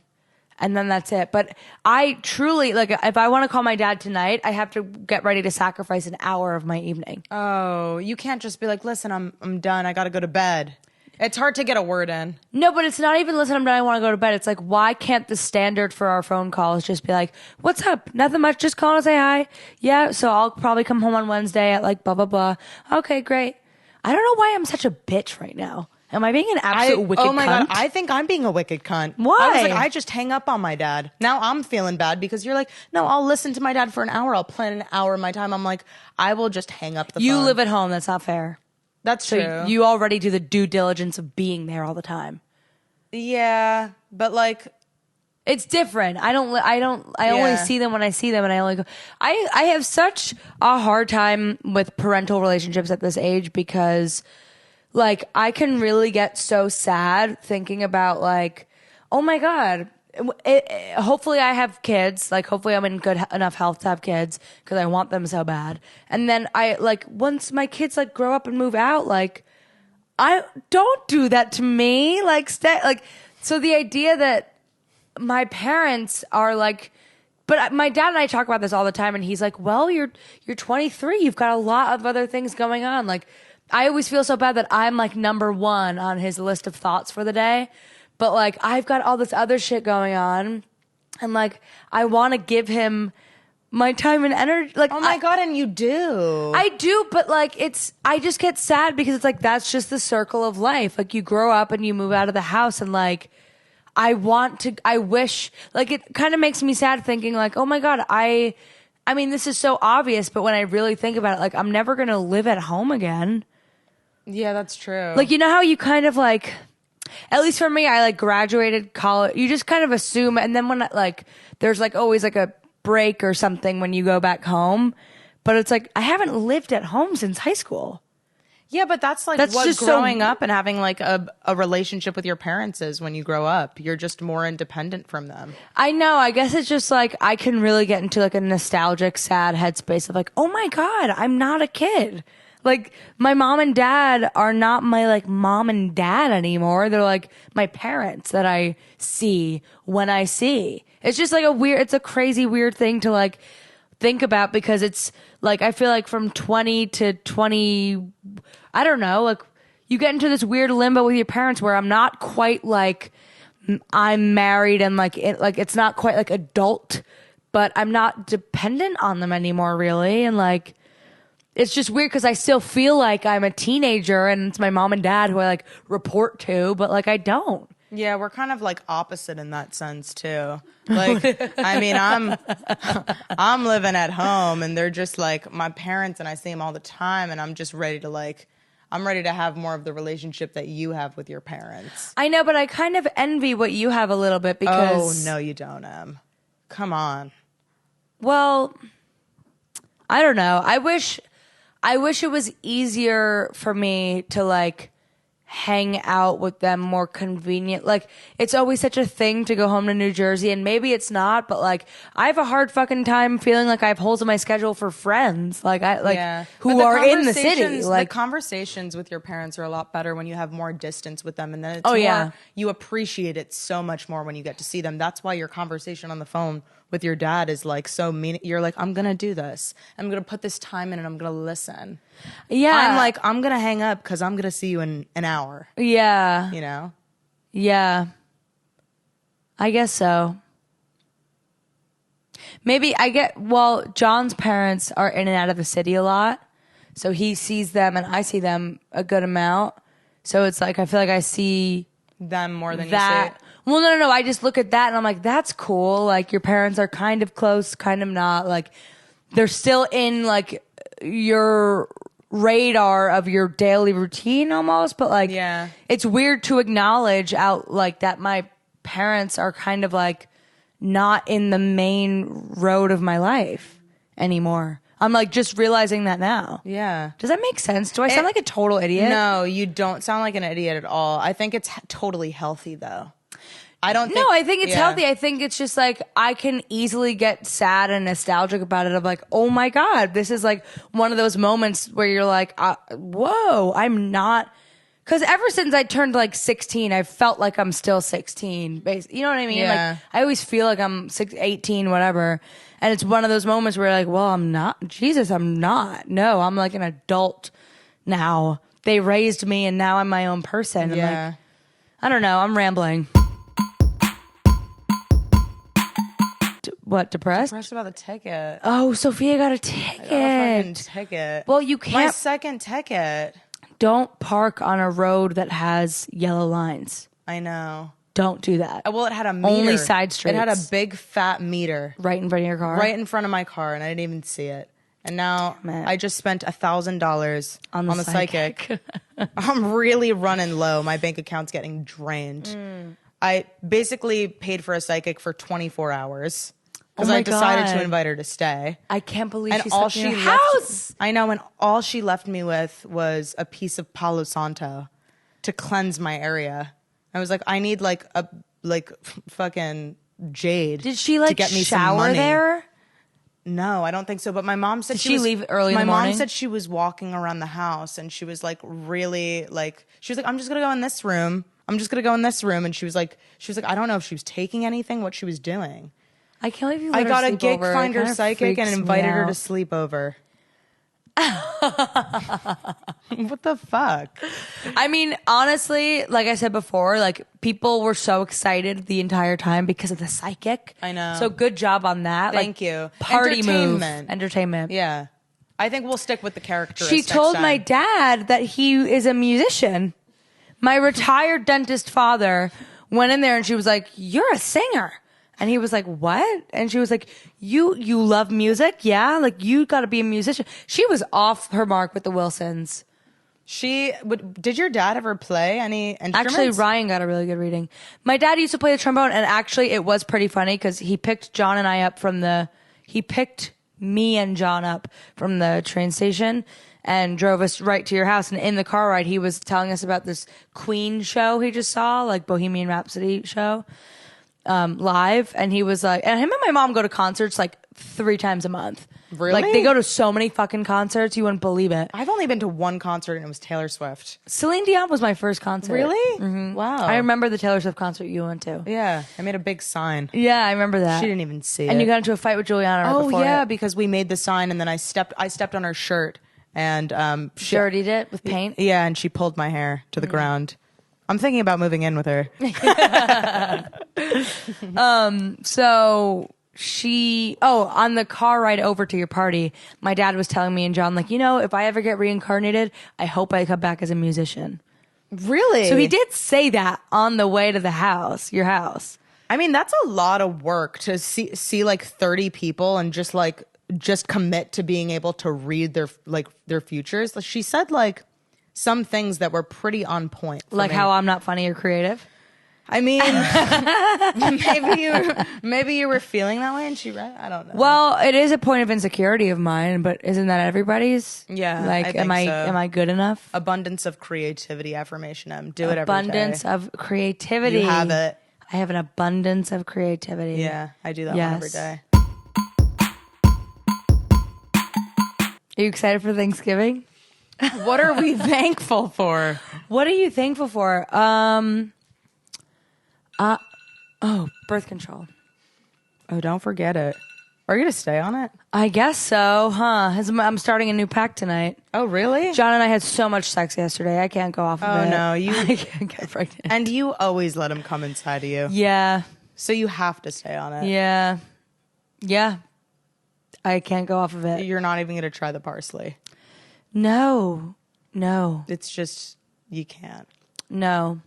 And then that's it. But I truly, like, if I want to call my dad tonight, I have to get ready to sacrifice an hour of my evening. Oh, you can't just be like, "Listen, I'm done. I got to go to bed." It's hard to get a word in. No, but it's not even, "Listen, I'm done. I want to go to bed." It's like, why can't the standard for our phone calls just be like, "What's up? Nothing much. Just calling to say hi." Yeah, so I'll probably come home on Wednesday at like blah, blah, blah. Okay, great. I don't know why I'm such a bitch right now. Am I being an absolute wicked cunt? Oh my God, I think I'm being a wicked cunt. Why? I was like, I just hang up on my dad. Now I'm feeling bad because you're like, "No, I'll listen to my dad for an hour. I'll plan an hour of my time." I'm like, I will just hang up the phone. You live at home. That's not fair. That's So true. you already do the due diligence of being there all the time. Yeah, but like, It's different. I only see them when I see them, and I only go. I have such a hard time with parental relationships at this age because, like, I can really get so sad thinking about like, oh my God. Hopefully I have kids. Like, hopefully I'm in good enough health to have kids because I want them so bad. And then once my kids like grow up and move out, like, I don't do that to me. Like, so the idea that my parents are like, but my dad and I talk about this all the time, and he's like, "Well, you're 23. You've got a lot of other things going on." Like, I always feel so bad that I'm like number one on his list of thoughts for the day. But like, I've got all this other shit going on, and like, I want to give him my time and energy. Like, oh my God, and you do. I do, but like, I just get sad because it's like, that's just the circle of life. Like, you grow up and you move out of the house, and like, I wish, like, it kind of makes me sad thinking like, oh my God, I mean, this is so obvious, but when I really think about it, like, I'm never going to live at home again. Yeah, that's true. Like, you know how you kind of like, at least for me, I like graduated college. You just kind of assume, and then when like there's like always like a break or something when you go back home, but it's like I haven't lived at home since high school. Yeah, but that's like That's what just growing so- up and having like a relationship with your parents is when you grow up. You're just more independent from them. I know. I guess it's just like I can really get into like a nostalgic, sad headspace of like, oh my God, I'm not a kid. Like, my mom and dad are not my like mom and dad anymore. They're like my parents that I see when I see. It's just like it's a crazy weird thing to like think about because it's like I feel like from 20 to 20, I don't know, like you get into this weird limbo with your parents where I'm not quite like I'm married and like it's not quite like adult, but I'm not dependent on them anymore really, and like it's just weird because I still feel like I'm a teenager and it's my mom and dad who I like report to, but like I don't. Yeah, we're kind of like opposite in that sense too. Like, I mean, I'm living at home, and they're just like my parents, and I see them all the time, and I'm just ready to I'm ready to have more of the relationship that you have with your parents. I know, but I kind of envy what you have a little bit because. Oh no, you don't, Em. Come on. Well, I don't know. I wish it was easier for me to like hang out with them more convenient. Like it's always such a thing to go home to New Jersey, and maybe it's not, but like I have a hard fucking time feeling like I have holes in my schedule for friends who are in the city. Like the conversations with your parents are a lot better when you have more distance with them, and then it's you appreciate it so much more when you get to see them. That's why your conversation on the phone with your dad is like so mean. You're like, I'm gonna do this. I'm gonna put this time in, and I'm gonna listen. Yeah, I'm like, I'm gonna hang up because I'm gonna see you in an hour. Yeah, You know. yeah. I guess so. Maybe John's parents are in and out of the city a lot, so he sees them and I see them a good amount. So it's like I feel like I see Them more than that. you see it. Well, no. I just look at that and I'm like, that's cool. Like your parents are kind of close, kind of not. Like they're still in like your radar of your daily routine almost. But like, Yeah. it's weird to acknowledge out like that my parents are kind of like not in the main road of my life anymore. I'm like just realizing that now. Yeah. Does that make sense? Do I sound like a total idiot? No, you don't sound like an idiot at all. I think it's totally healthy, though. I don't think... No, I think it's yeah. healthy. I think it's just like I can easily get sad and nostalgic about it of like, oh my God, this is like one of those moments where you're like, whoa, I'm not... Because ever since I turned like 16, I felt like I'm still 16. You know what I mean? Yeah. Like I always feel like I'm 18, whatever. And it's one of those moments where you're like, well, I'm not. Jesus, I'm not. No, I'm like an adult now. They raised me and now I'm my own person. Yeah. Like, I don't know. I'm rambling. What, depressed? Depressed about the ticket. Oh, Sophia got a I ticket. got a fucking ticket. Well, you My can't. second ticket. Don't park on a road that has yellow lines. I know. Don't do that. Well, it had a meter. Only side streets. It had a big fat meter Right in front of your car? right in front of my car, and I didn't even see it. And now Damn it. I just spent $1,000 On the psychic. I'm really running low. My bank account's getting drained. I basically paid for a psychic for 24 hours because Oh my I decided God. to invite her to stay. I can't believe And she all slept in she your left, house. I know, and all she left me with was a piece of Palo Santo to cleanse my area. I was like, I need like a fucking jade. Did she like to get me some shower money. there? No, I don't think so. But my mom said Did she she was, leave early in My the mom morning? said she was walking around the house and she was like really like she was like, I'm just gonna go in this room. I'm just gonna go in this room. And she was like, I don't know if she was taking anything, what she was doing. I can't believe you I let her got a sleep gig over. It finder kinda psychic and freaks me invited her to out. sleep over. What the fuck? I mean, honestly, like I said before, like people were so excited the entire time because of the psychic. I know. So good job on that. Thank Like, you. Party move. Entertainment. Entertainment. Yeah. I think we'll stick with the characteristics. She told then. my dad that he is a musician. My retired dentist father went in there and she was like, "You're a singer." And he was like, "What?" And she was like, You love music? Yeah? Like you got to be a musician." She was off her mark with the Wilsons. Did your dad ever play any instruments? Actually, Ryan got a really good reading. My dad used to play the trombone, and actually it was pretty funny because he picked John and I up he picked me and John up from the train station and drove us right to your house. And in the car ride, he was telling us about this Queen show he just saw, like Bohemian Rhapsody show, live. And he was like, and him and my mom go to concerts like 3 times a month. Really? Like, they go to so many fucking concerts, you wouldn't believe it. I've only been to one concert, and it was Taylor Swift. Celine Dion was my first concert. Really? Mm-hmm. Wow. I remember the Taylor Swift concert you went to. Yeah, I made a big sign. Yeah, I remember that. She didn't even see it. And you got into a fight with Juliana right Oh before yeah, it. because we made the sign, and then I stepped on her shirt, and She dirtied it with paint? Yeah, and she pulled my hair to the ground. I'm thinking about moving in with her. So on the car ride over to your party, my dad was telling me and John, like, if I ever get reincarnated, I hope I come back as a musician. Really? So he did say that on the way to your house. I mean, that's a lot of work to see like 30 people and just commit to being able to read their futures. She said like some things that were pretty on point. Like how I'm not funny or creative. I mean, maybe you were feeling that way, and she read. I don't know. Well, it is a point of insecurity of mine, but isn't that everybody's? Yeah, Like, I think am I good enough? Abundance of creativity affirmation. Do it every day. Abundance of creativity. You have it. I have an abundance of creativity. Yeah, I do that one every day. Are you excited for Thanksgiving? What are we thankful for? What are you thankful for? Birth control. Oh, don't forget it. Are you gonna stay on it? I guess so, huh? I'm starting a new pack tonight. Oh, really? John and I had so much sex yesterday. I can't go off of it. Oh no, I can't get pregnant. and you always let him come inside of you. Yeah. So you have to stay on it. Yeah. Yeah. I can't go off of it. You're not even gonna try the parsley. No. It's just you can't. No.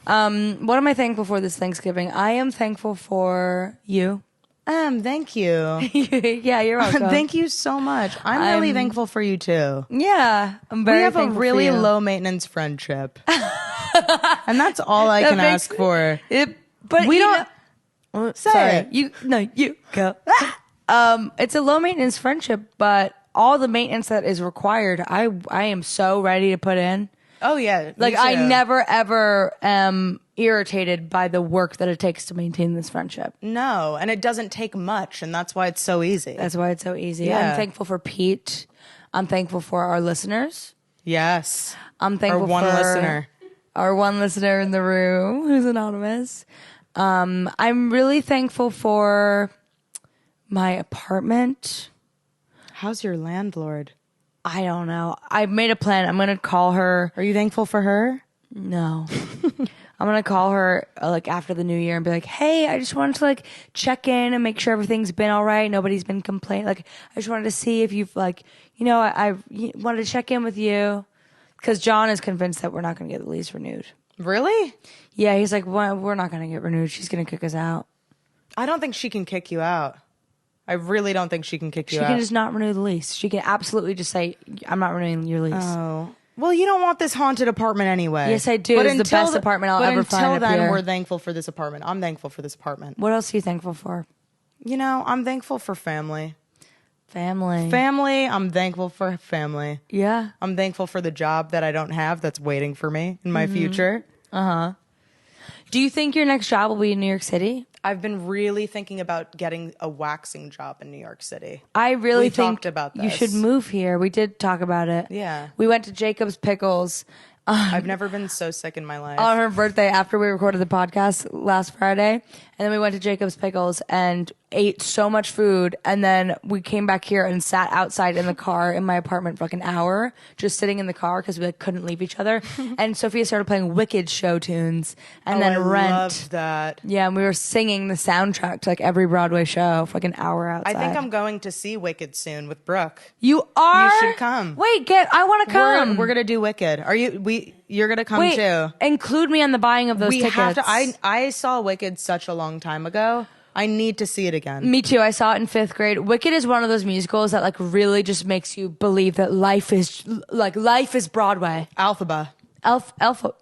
What am I thankful for this Thanksgiving? I am thankful for you. Thank you. Yeah, you're welcome. Thank you so much. I'm really thankful for you too. Yeah, I'm very We have a thankful really for you. low maintenance friendship, and that's all I can makes- ask for. But We you don't- know- Say sorry, it. you go. It's a low maintenance friendship, but all the maintenance that is required, I am so ready to put in. Oh yeah, Like me I too. never ever am irritated by the work that it takes to maintain this friendship. No, and it doesn't take much, and that's why it's so easy. That's why it's so easy. Yeah. I'm thankful for Pete. I'm thankful for our listeners. Yes, I'm thankful our one for listener. our one listener in the room who's anonymous. I'm really thankful for my apartment. How's your landlord? I don't know. I made a plan. I'm going to call her. Are you thankful for her? No. I'm going to call her like after the new year and be like, hey, I just wanted to like check in and make sure everything's been all right. Nobody's been complaining. Like, I just wanted to see if you've like, I wanted to check in with you. Because John is convinced that we're not going to get the lease renewed. Really? Yeah, he's like, well, we're not going to get renewed. She's going to kick us out. I don't think she can kick you out. I really don't think she can kick you She out. can just not renew the lease. She can absolutely just say, I'm not renewing your lease. Oh. Well, you don't want this haunted apartment anyway. Yes, I do. It's the best apartment I'll ever find But up until then, here. we're thankful for this apartment. I'm thankful for this apartment. What else are you thankful for? I'm thankful for family. Family. Family, I'm thankful for family. Yeah. I'm thankful for the job that I don't have that's waiting for me in my future. Do you think your next job will be in New York City? I've been really thinking about getting a waxing job in New York City. I really We think talked about you this. should move here. We did talk about it. Yeah. We went to Jacob's Pickles I've never been so sick in my life. on her birthday after we recorded the podcast last Friday. And then we went to Jacob's Pickles and ate so much food. And then we came back here and sat outside in the car in my apartment for like an hour, just sitting in the car because we like couldn't leave each other. And Sophia started playing Wicked show tunes and then I Rent. loved that. Yeah, and we were singing the soundtrack to like every Broadway show for like an hour outside. I think I'm going to see Wicked soon with Brooke. You are? You should come. Wait, I want to come. We're gonna do Wicked. You're gonna come Wait, too. include me on the buying of those We tickets. have to. I saw Wicked such a long time ago. I need to see it again. Me too. I saw it in 5th grade. Wicked is one of those musicals that like really just makes you believe that life is Broadway. Alphaba. Alphaba.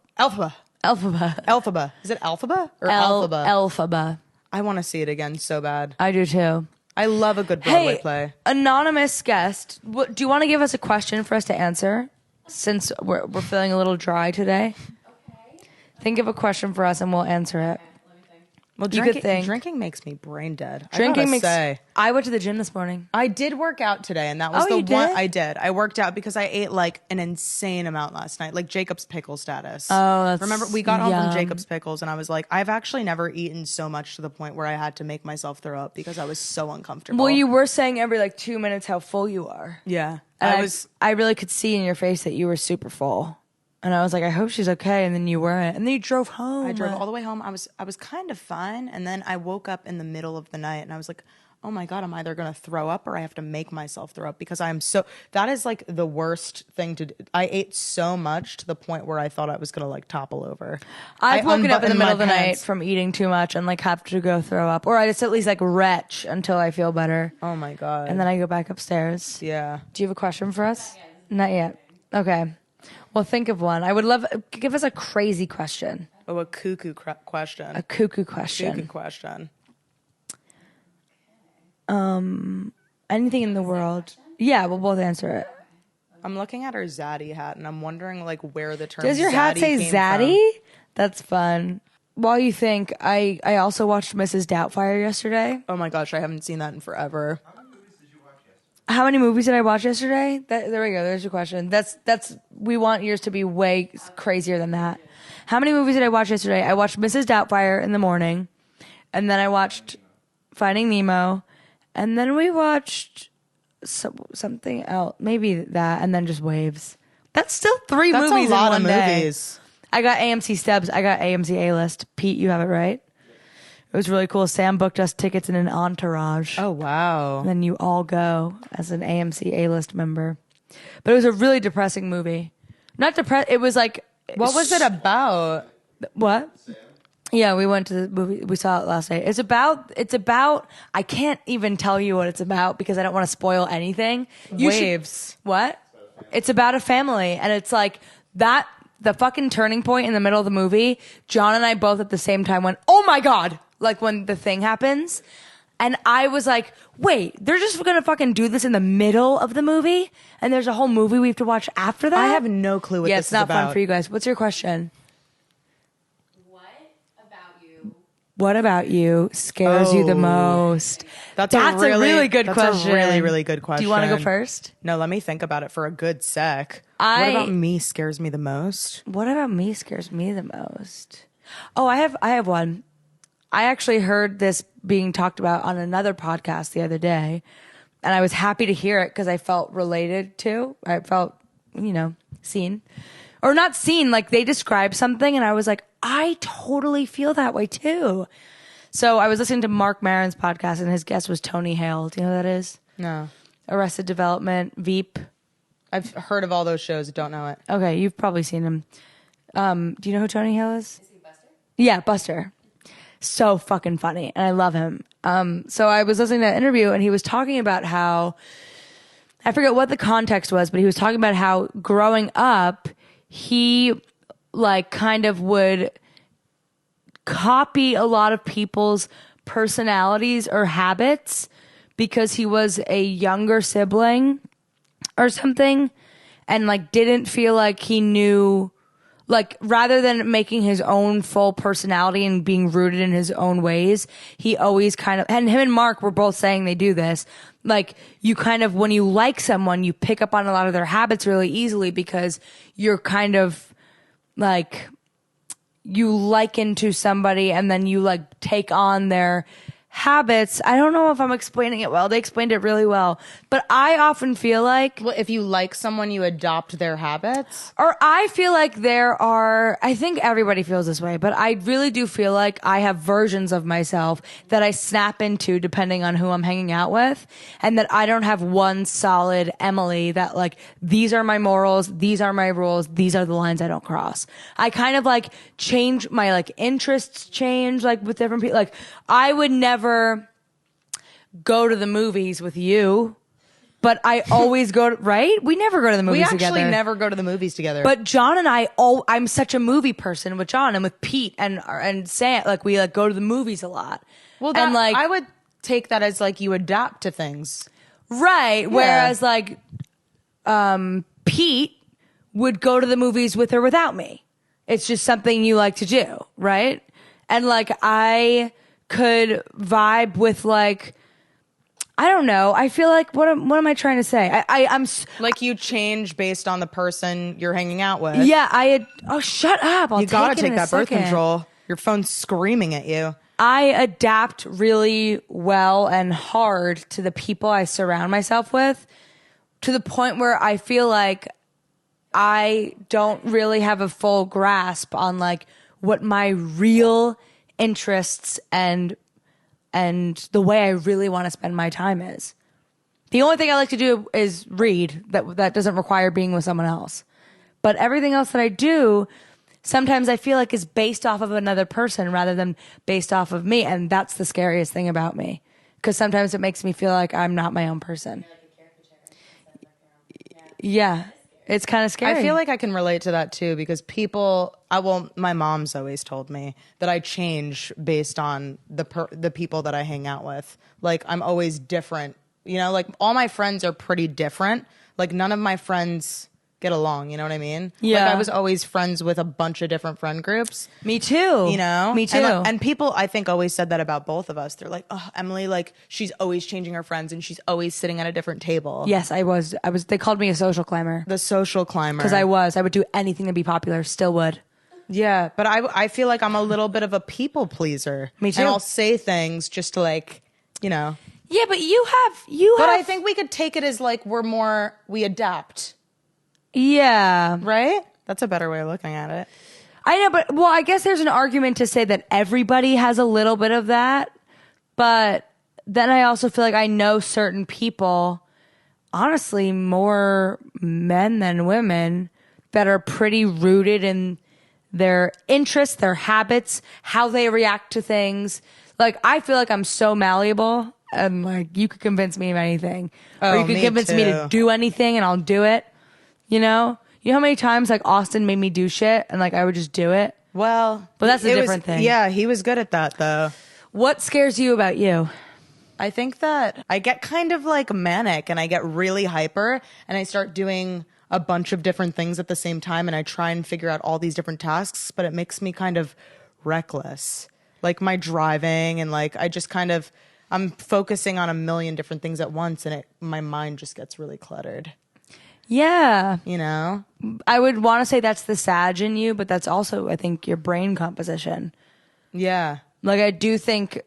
Alphaba. Is it Alphaba or Alphaba? Alphaba. I want to see it again so bad. I do too. I love a good Broadway Hey, play. anonymous guest, do you want to give us a question for us to answer? Since we're feeling a little dry today. Okay. Think of a question for us and we'll answer it. Well, You could think. drinking makes me brain dead. I went to the gym this morning. I did work out today, and that was Oh, the you one did? I did. I worked out because I ate like an insane amount last night, like Jacob's pickle status. Oh, that's remember we got home yum. from Jacob's pickles, and I was like, I've actually never eaten so much to the point where I had to make myself throw up because I was so uncomfortable. Well, you were saying every like 2 minutes how full you are. yeah, And I really could see in your face that you were super full. And I was like, I hope she's okay. And then you weren't. And then you drove home. I drove all the way home. I was kind of fine, and then I woke up in the middle of the night, and I was like, oh my God, I'm either going to throw up or I have to make myself throw up because that is like the worst thing to do. I ate so much to the point where I thought I was going to like topple over. I've woken up in the unbuttoned middle my of the night pants. from eating too much and like have to go throw up. Or I just at least like retch until I feel better. Oh my God. And then I go back upstairs. yeah. Do you have a question for us? Not yet. Okay. Well, think of one. I would love, give us a crazy question. Oh, a cuckoo question. A cuckoo question. Cuckoo question. Anything in the world. Yeah, we'll both answer it. I'm looking at her Zaddy hat, and I'm wondering like where the term Does your hat Zaddy say came Zaddy? That's fun. While you think, I also watched Mrs. Doubtfire yesterday. From. Oh my gosh, I haven't seen that in forever. How many movies did I watch yesterday? There we go. There's your question. That's we want yours to be way crazier than that. How many movies did I watch yesterday? I watched Mrs. Doubtfire in the morning, and then I watched Finding Nemo, and then we watched something else, maybe that, and then just Waves. That's still three That's movies a lot in of one day. movies. I got AMC stubs. I got AMC A-list. Pete, you have it right. It was really cool. Sam booked us tickets in an entourage. Oh wow. Then you all go as an AMC A-list member. But it was a really depressing movie. Not depressed. It was like, What was it about? what? Yeah, we went to the movie. We saw it last night. It's about, I can't even tell you what it's about because I don't want to spoil anything. Waves. What? It's about a family, and it's like that, the fucking turning point in the middle of the movie, John and I both at the same time went, oh my God, like when the thing happens. And I was like, wait, they're just gonna fucking do this in the middle of the movie? And there's a whole movie we have to watch after that? I have no clue what Yeah, this it's not is about. fun for you guys. What's your question? What about you Scares you the Oh. most? That's a really good that's question. a really, really good question. Do you want to go first? No, let me think about it for a good sec. What I- about me scares me the most? What about me scares me the most? Oh, I have one. I actually heard this being talked about on another podcast the other day, and I was happy to hear it because I felt related to. I felt, seen. Or not seen, like they described something, and I was like, I totally feel that way too. So I was listening to Mark Maron's podcast, and his guest was Tony Hale. Do you know who that is? No. Arrested Development, Veep. I've heard of all those shows, don't know it. Okay, you've probably seen him. Do you know who Tony Hale is? Is he Buster? Yeah, Buster. So fucking funny, and I love him. So I was listening to that interview, and he was talking about how, I forget what the context was, but he was talking about how growing up, he like kind of would copy a lot of people's personalities or habits because he was a younger sibling or something, and like didn't feel like he knew, like rather than making his own full personality and being rooted in his own ways, he always kind of, and him and Mark were both saying they do this, like you kind of, when you like someone, you pick up on a lot of their habits really easily because you're kind of like, you liken to somebody and then you like take on their habits. I don't know if I'm explaining it well. They explained it really well. But I often feel like, Well, if you like someone, you adopt their habits. or I feel like there are, I think everybody feels this way, but I really do feel like I have versions of myself that I snap into depending on who I'm hanging out with, and that I don't have one solid Emily that like, these are my morals, these are my rules, these are the lines I don't cross. I kind of like change my like interests change like with different people. Like I would never go to the movies with you, but I always go to, right? We never go to the movies We actually together. never go to the movies together. But John and I'm such a movie person with John and with Pete and Sam. Like we like go to the movies a lot. well, and like I would take that as like you adapt to things. right. Whereas like Pete would go to the movies with or without me. It's just something you like to do, right? And like I could vibe with like, I don't know. I feel like what am I trying to say? I'm Like you change based on the person you're hanging out with. yeah. Shut up! You gotta take that birth control. Your phone's screaming at you. I adapt really well and hard to the people I surround myself with, to the point where I feel like I don't really have a full grasp on like what my real interests and the way I really want to spend my time is. The only thing I like to do is read. That doesn't require being with someone else. But everything else that I do, sometimes I feel like is based off of another person rather than based off of me. And that's the scariest thing about me. Because sometimes it makes me feel like I'm not my own person. Yeah. It's kind of scary. I feel like I can relate to that too, because my mom's always told me that I change based on the people that I hang out with. Like I'm always different, like all my friends are pretty different. Like none of my friends get along, you know what I mean? Yeah. Like I was always friends with a bunch of different friend groups. Me too. Me too. And people, I think, always said that about both of us. They're like, oh, Emily, like she's always changing her friends and she's always sitting at a different table. Yes, I was. They called me a social climber. The social climber. Because I would do anything to be popular. Still would. Yeah, but I feel like I'm a little bit of a people pleaser. Me too. And I'll say things just to like, Yeah, but you have. But I think we could take it as like we adapt. Yeah. Right? That's a better way of looking at it. I know, but I guess there's an argument to say that everybody has a little bit of that. But then I also feel like I know certain people, honestly, more men than women, that are pretty rooted in their interests, their habits, how they react to things. Like, I feel like I'm so malleable, and like, you could convince me of anything. Or you could convince me to do anything, and I'll do it. You know how many times like Austin made me do shit and like I would just do it? Well, but that's a different thing. Yeah, he was good at that though. What scares you about you? I think that I get kind of like manic and I get really hyper and I start doing a bunch of different things at the same time and I try and figure out all these different tasks, but it makes me kind of reckless. Like my driving and like I'm focusing on a million different things at once and my mind just gets really cluttered. Yeah. I would want to say that's the Sag in you, but that's also, I think, your brain composition. Yeah. Like, I do think,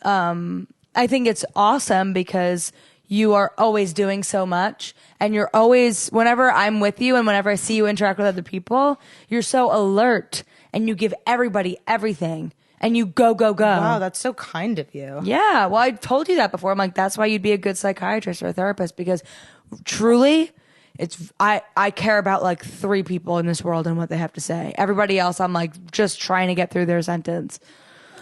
I think it's awesome because you are always doing so much and you're always, whenever I'm with you and whenever I see you interact with other people, you're so alert and you give everybody everything and you go. Wow, that's so kind of you. Yeah. Well, I told you that before. I'm like, that's why you'd be a good psychiatrist or a therapist because truly, I care about like 3 people in this world and what they have to say. Everybody else, I'm like just trying to get through their sentence.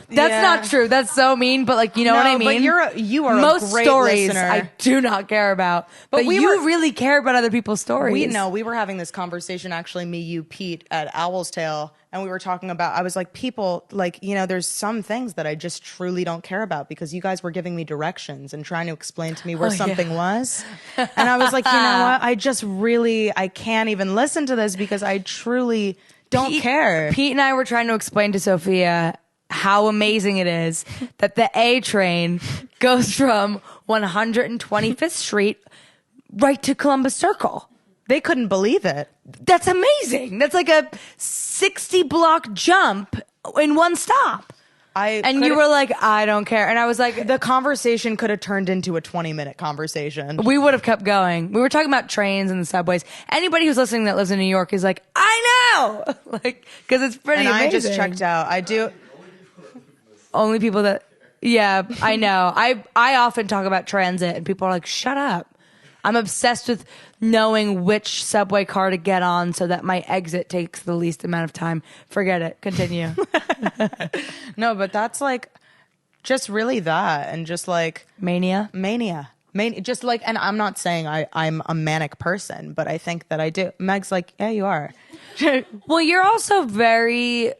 That's not true. That's so mean, but like, you know what I mean? But you are most a great stories listener. I do not care about. But you really care about other people's stories. We were having this conversation, actually, me, you, Pete, at Owl's Tail, and we were talking about, I was like, people, like, there's some things that I just truly don't care about because you guys were giving me directions and trying to explain to me where something was. And I was like, you know what? I can't even listen to this because I truly don't care. Pete and I were trying to explain to Sophia how amazing it is that the A train goes from 125th Street right to Columbus Circle. They couldn't believe it. That's amazing. That's like a 60-block jump in one stop. You were like, I don't care. And I was like, the conversation could have turned into a 20-minute conversation. We would have kept going. We were talking about trains and the subways. Anybody who's listening that lives in New York is like, I know! Like, because it's pretty amazing. I just checked out. I do. Only people that, yeah, I know. I often talk about transit and people are like, shut up. I'm obsessed with knowing which subway car to get on so that my exit takes the least amount of time. Forget it. Continue. No, but that's like just really that and just like mania. Just like, and I'm not saying I'm a manic person, but I think that I do. Meg's like, yeah, you are. Well, you're also very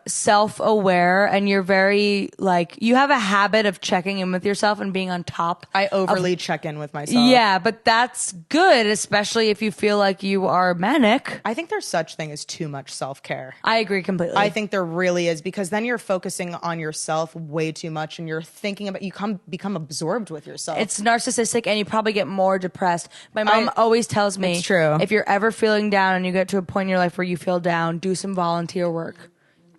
self-aware, and you're very like, you have a habit of checking in with yourself and being on top. I overly check in with myself. Yeah, but that's good, especially if you feel like you are manic. I think there's such thing as too much self-care. I agree completely. I think there really is, because then you're focusing on yourself way too much, and you're thinking about, become absorbed with yourself. It's narcissistic, and you probably get more depressed. My mom always tells me, it's true. If you're ever feeling down and you get to a point in your life where you feel down, do some volunteer work,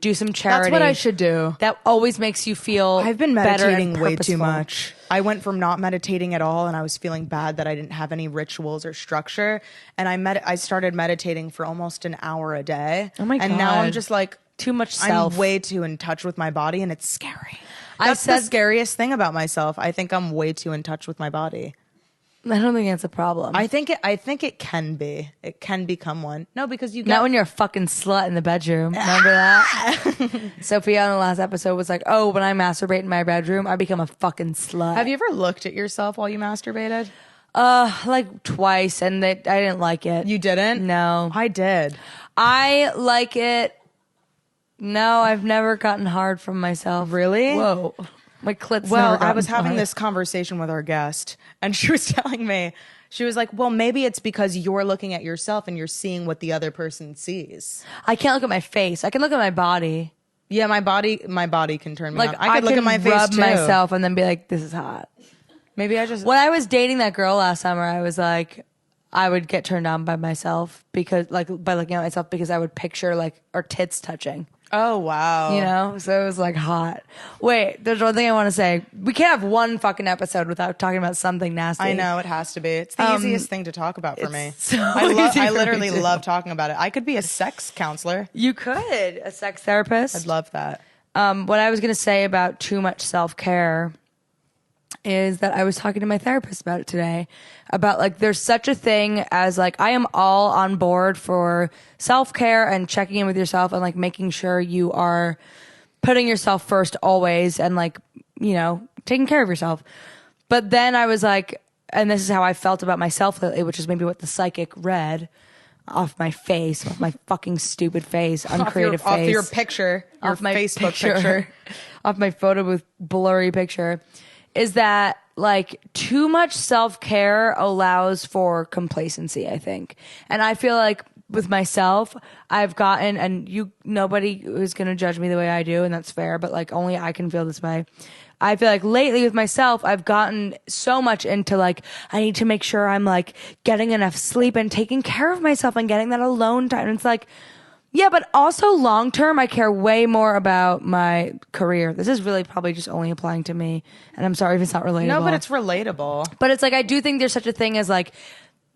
do some charity. That's what I should do. That always makes you feel I've been better and meditating way too purposeful. much. I went from not meditating at all, and I was feeling bad that I didn't have any rituals or structure. And I started meditating for almost an hour a day. Oh my God. And now I'm just like, Too much self. I'm way too in touch with my body, and it's scary. That's the scariest thing about myself. I think I'm way too in touch with my body. I don't think that's a problem. I think it can be. It can become one. No, because you get... Not when you're a fucking slut in the bedroom. Remember that? Sophia on the last episode was like, oh, when I masturbate in my bedroom, I become a fucking slut. Have you ever looked at yourself while you masturbated? Like twice, and I didn't like it. You didn't? No. I did. I like it. No, I've never gotten hard from myself. Really? Whoa. My clit's Well, never I was gotten having hard. this conversation with our guest, and she was telling me, she was like, well, maybe it's because you're looking at yourself and you're seeing what the other person sees. I can't look at my face. I can look at my body. Yeah, my body can turn me Like on. I could look at my face rub too. myself and then be like, this is hot. Maybe I just... When I was dating that girl last summer, I was like, I would get turned on by myself because, like, by looking at myself, because I would picture like our tits touching. Oh, wow. You know, so it was like hot. Wait, there's one thing I want to say. We can't have one fucking episode without talking about something nasty. I know, it has to be. It's the easiest thing to talk about for me. So I literally love talking about it. I could be a sex counselor. You could, a sex therapist. I'd love that. What I was going to say about too much self-care is that I was talking to my therapist about it today, about like there's such a thing as like I am all on board for self-care and checking in with yourself and like making sure you are putting yourself first always and like, you know, taking care of yourself. But then I was like, and this is how I felt about myself lately, which is maybe what the psychic read off my face, off my fucking stupid face, uncreative face. Off your picture, your off my Facebook picture. Off my photo booth blurry picture, is that like too much self-care allows for complacency, I think. And I feel like with myself, I've gotten, and nobody is going to judge me the way I do, and that's fair, but like only I can feel this way. I feel like lately with myself, I've gotten so much into like, I need to make sure I'm like getting enough sleep and taking care of myself and getting that alone time. And it's like, yeah, but also long term, I care way more about my career. This is really probably just only applying to me. And I'm sorry if it's not relatable. No, but it's relatable. But it's like, I do think there's such a thing as like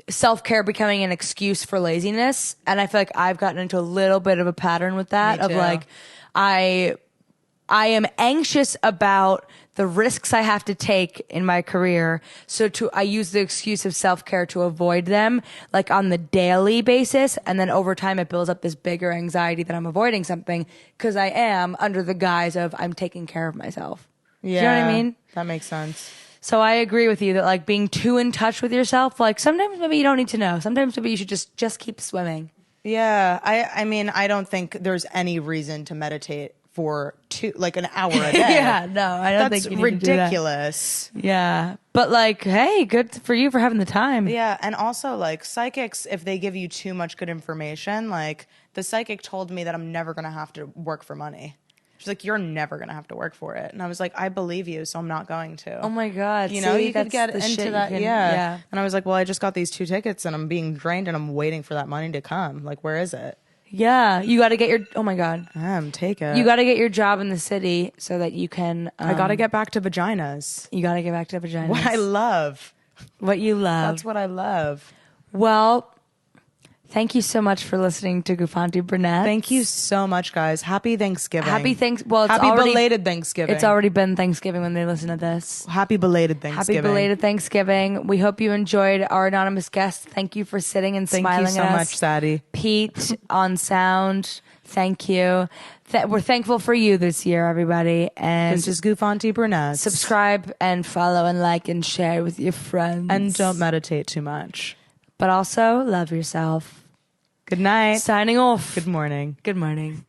self-care becoming an excuse for laziness. And I feel like I've gotten into a little bit of a pattern with that of like, I am anxious about the risks I have to take in my career. So I use the excuse of self-care to avoid them, like on the daily basis. And then over time, it builds up this bigger anxiety that I'm avoiding something because I am under the guise of I'm taking care of myself. Yeah. Do you know what I mean? That makes sense. So I agree with you that like being too in touch with yourself, like sometimes maybe you don't need to know. Sometimes maybe you should just keep swimming. Yeah. I mean, I don't think there's any reason to meditate for an hour a day. Yeah, no, I don't think you need ridiculous. To do that. Yeah. But like, hey, good for you for having the time. Yeah, and also like psychics, if they give you too much good information, like the psychic told me that I'm never gonna have to work for money. She's like, you're never gonna have to work for it. And I was like, I believe you, so I'm not going to. Oh my God. You know, see, you could get the shit into that. you can- Yeah. And I was like, well, I just got these 2 tickets and I'm being drained and I'm waiting for that money to come. Like, where is it? Yeah. You got to get oh my God. Take it. You got to get your job in the city so that you can. I got to get back to vaginas. You got to get back to vaginas. What I love. What you love. That's what I love. Well, thank you so much for listening to Guffanti Brunettes. Thank you so much, guys. Happy Thanksgiving. Well, it's happy already, belated Thanksgiving. It's already been Thanksgiving when they listen to this. Happy belated Thanksgiving. Happy belated Thanksgiving. We hope you enjoyed our anonymous guest. Thank you for sitting and smiling at us. Thank you so much, Sadie. Pete on sound. Thank you. we're thankful for you this year, everybody. And This is Guffanti Brunettes. subscribe and follow and like and share with your friends. And don't meditate too much. But also love yourself. Good night. Signing off. Good morning. Good morning.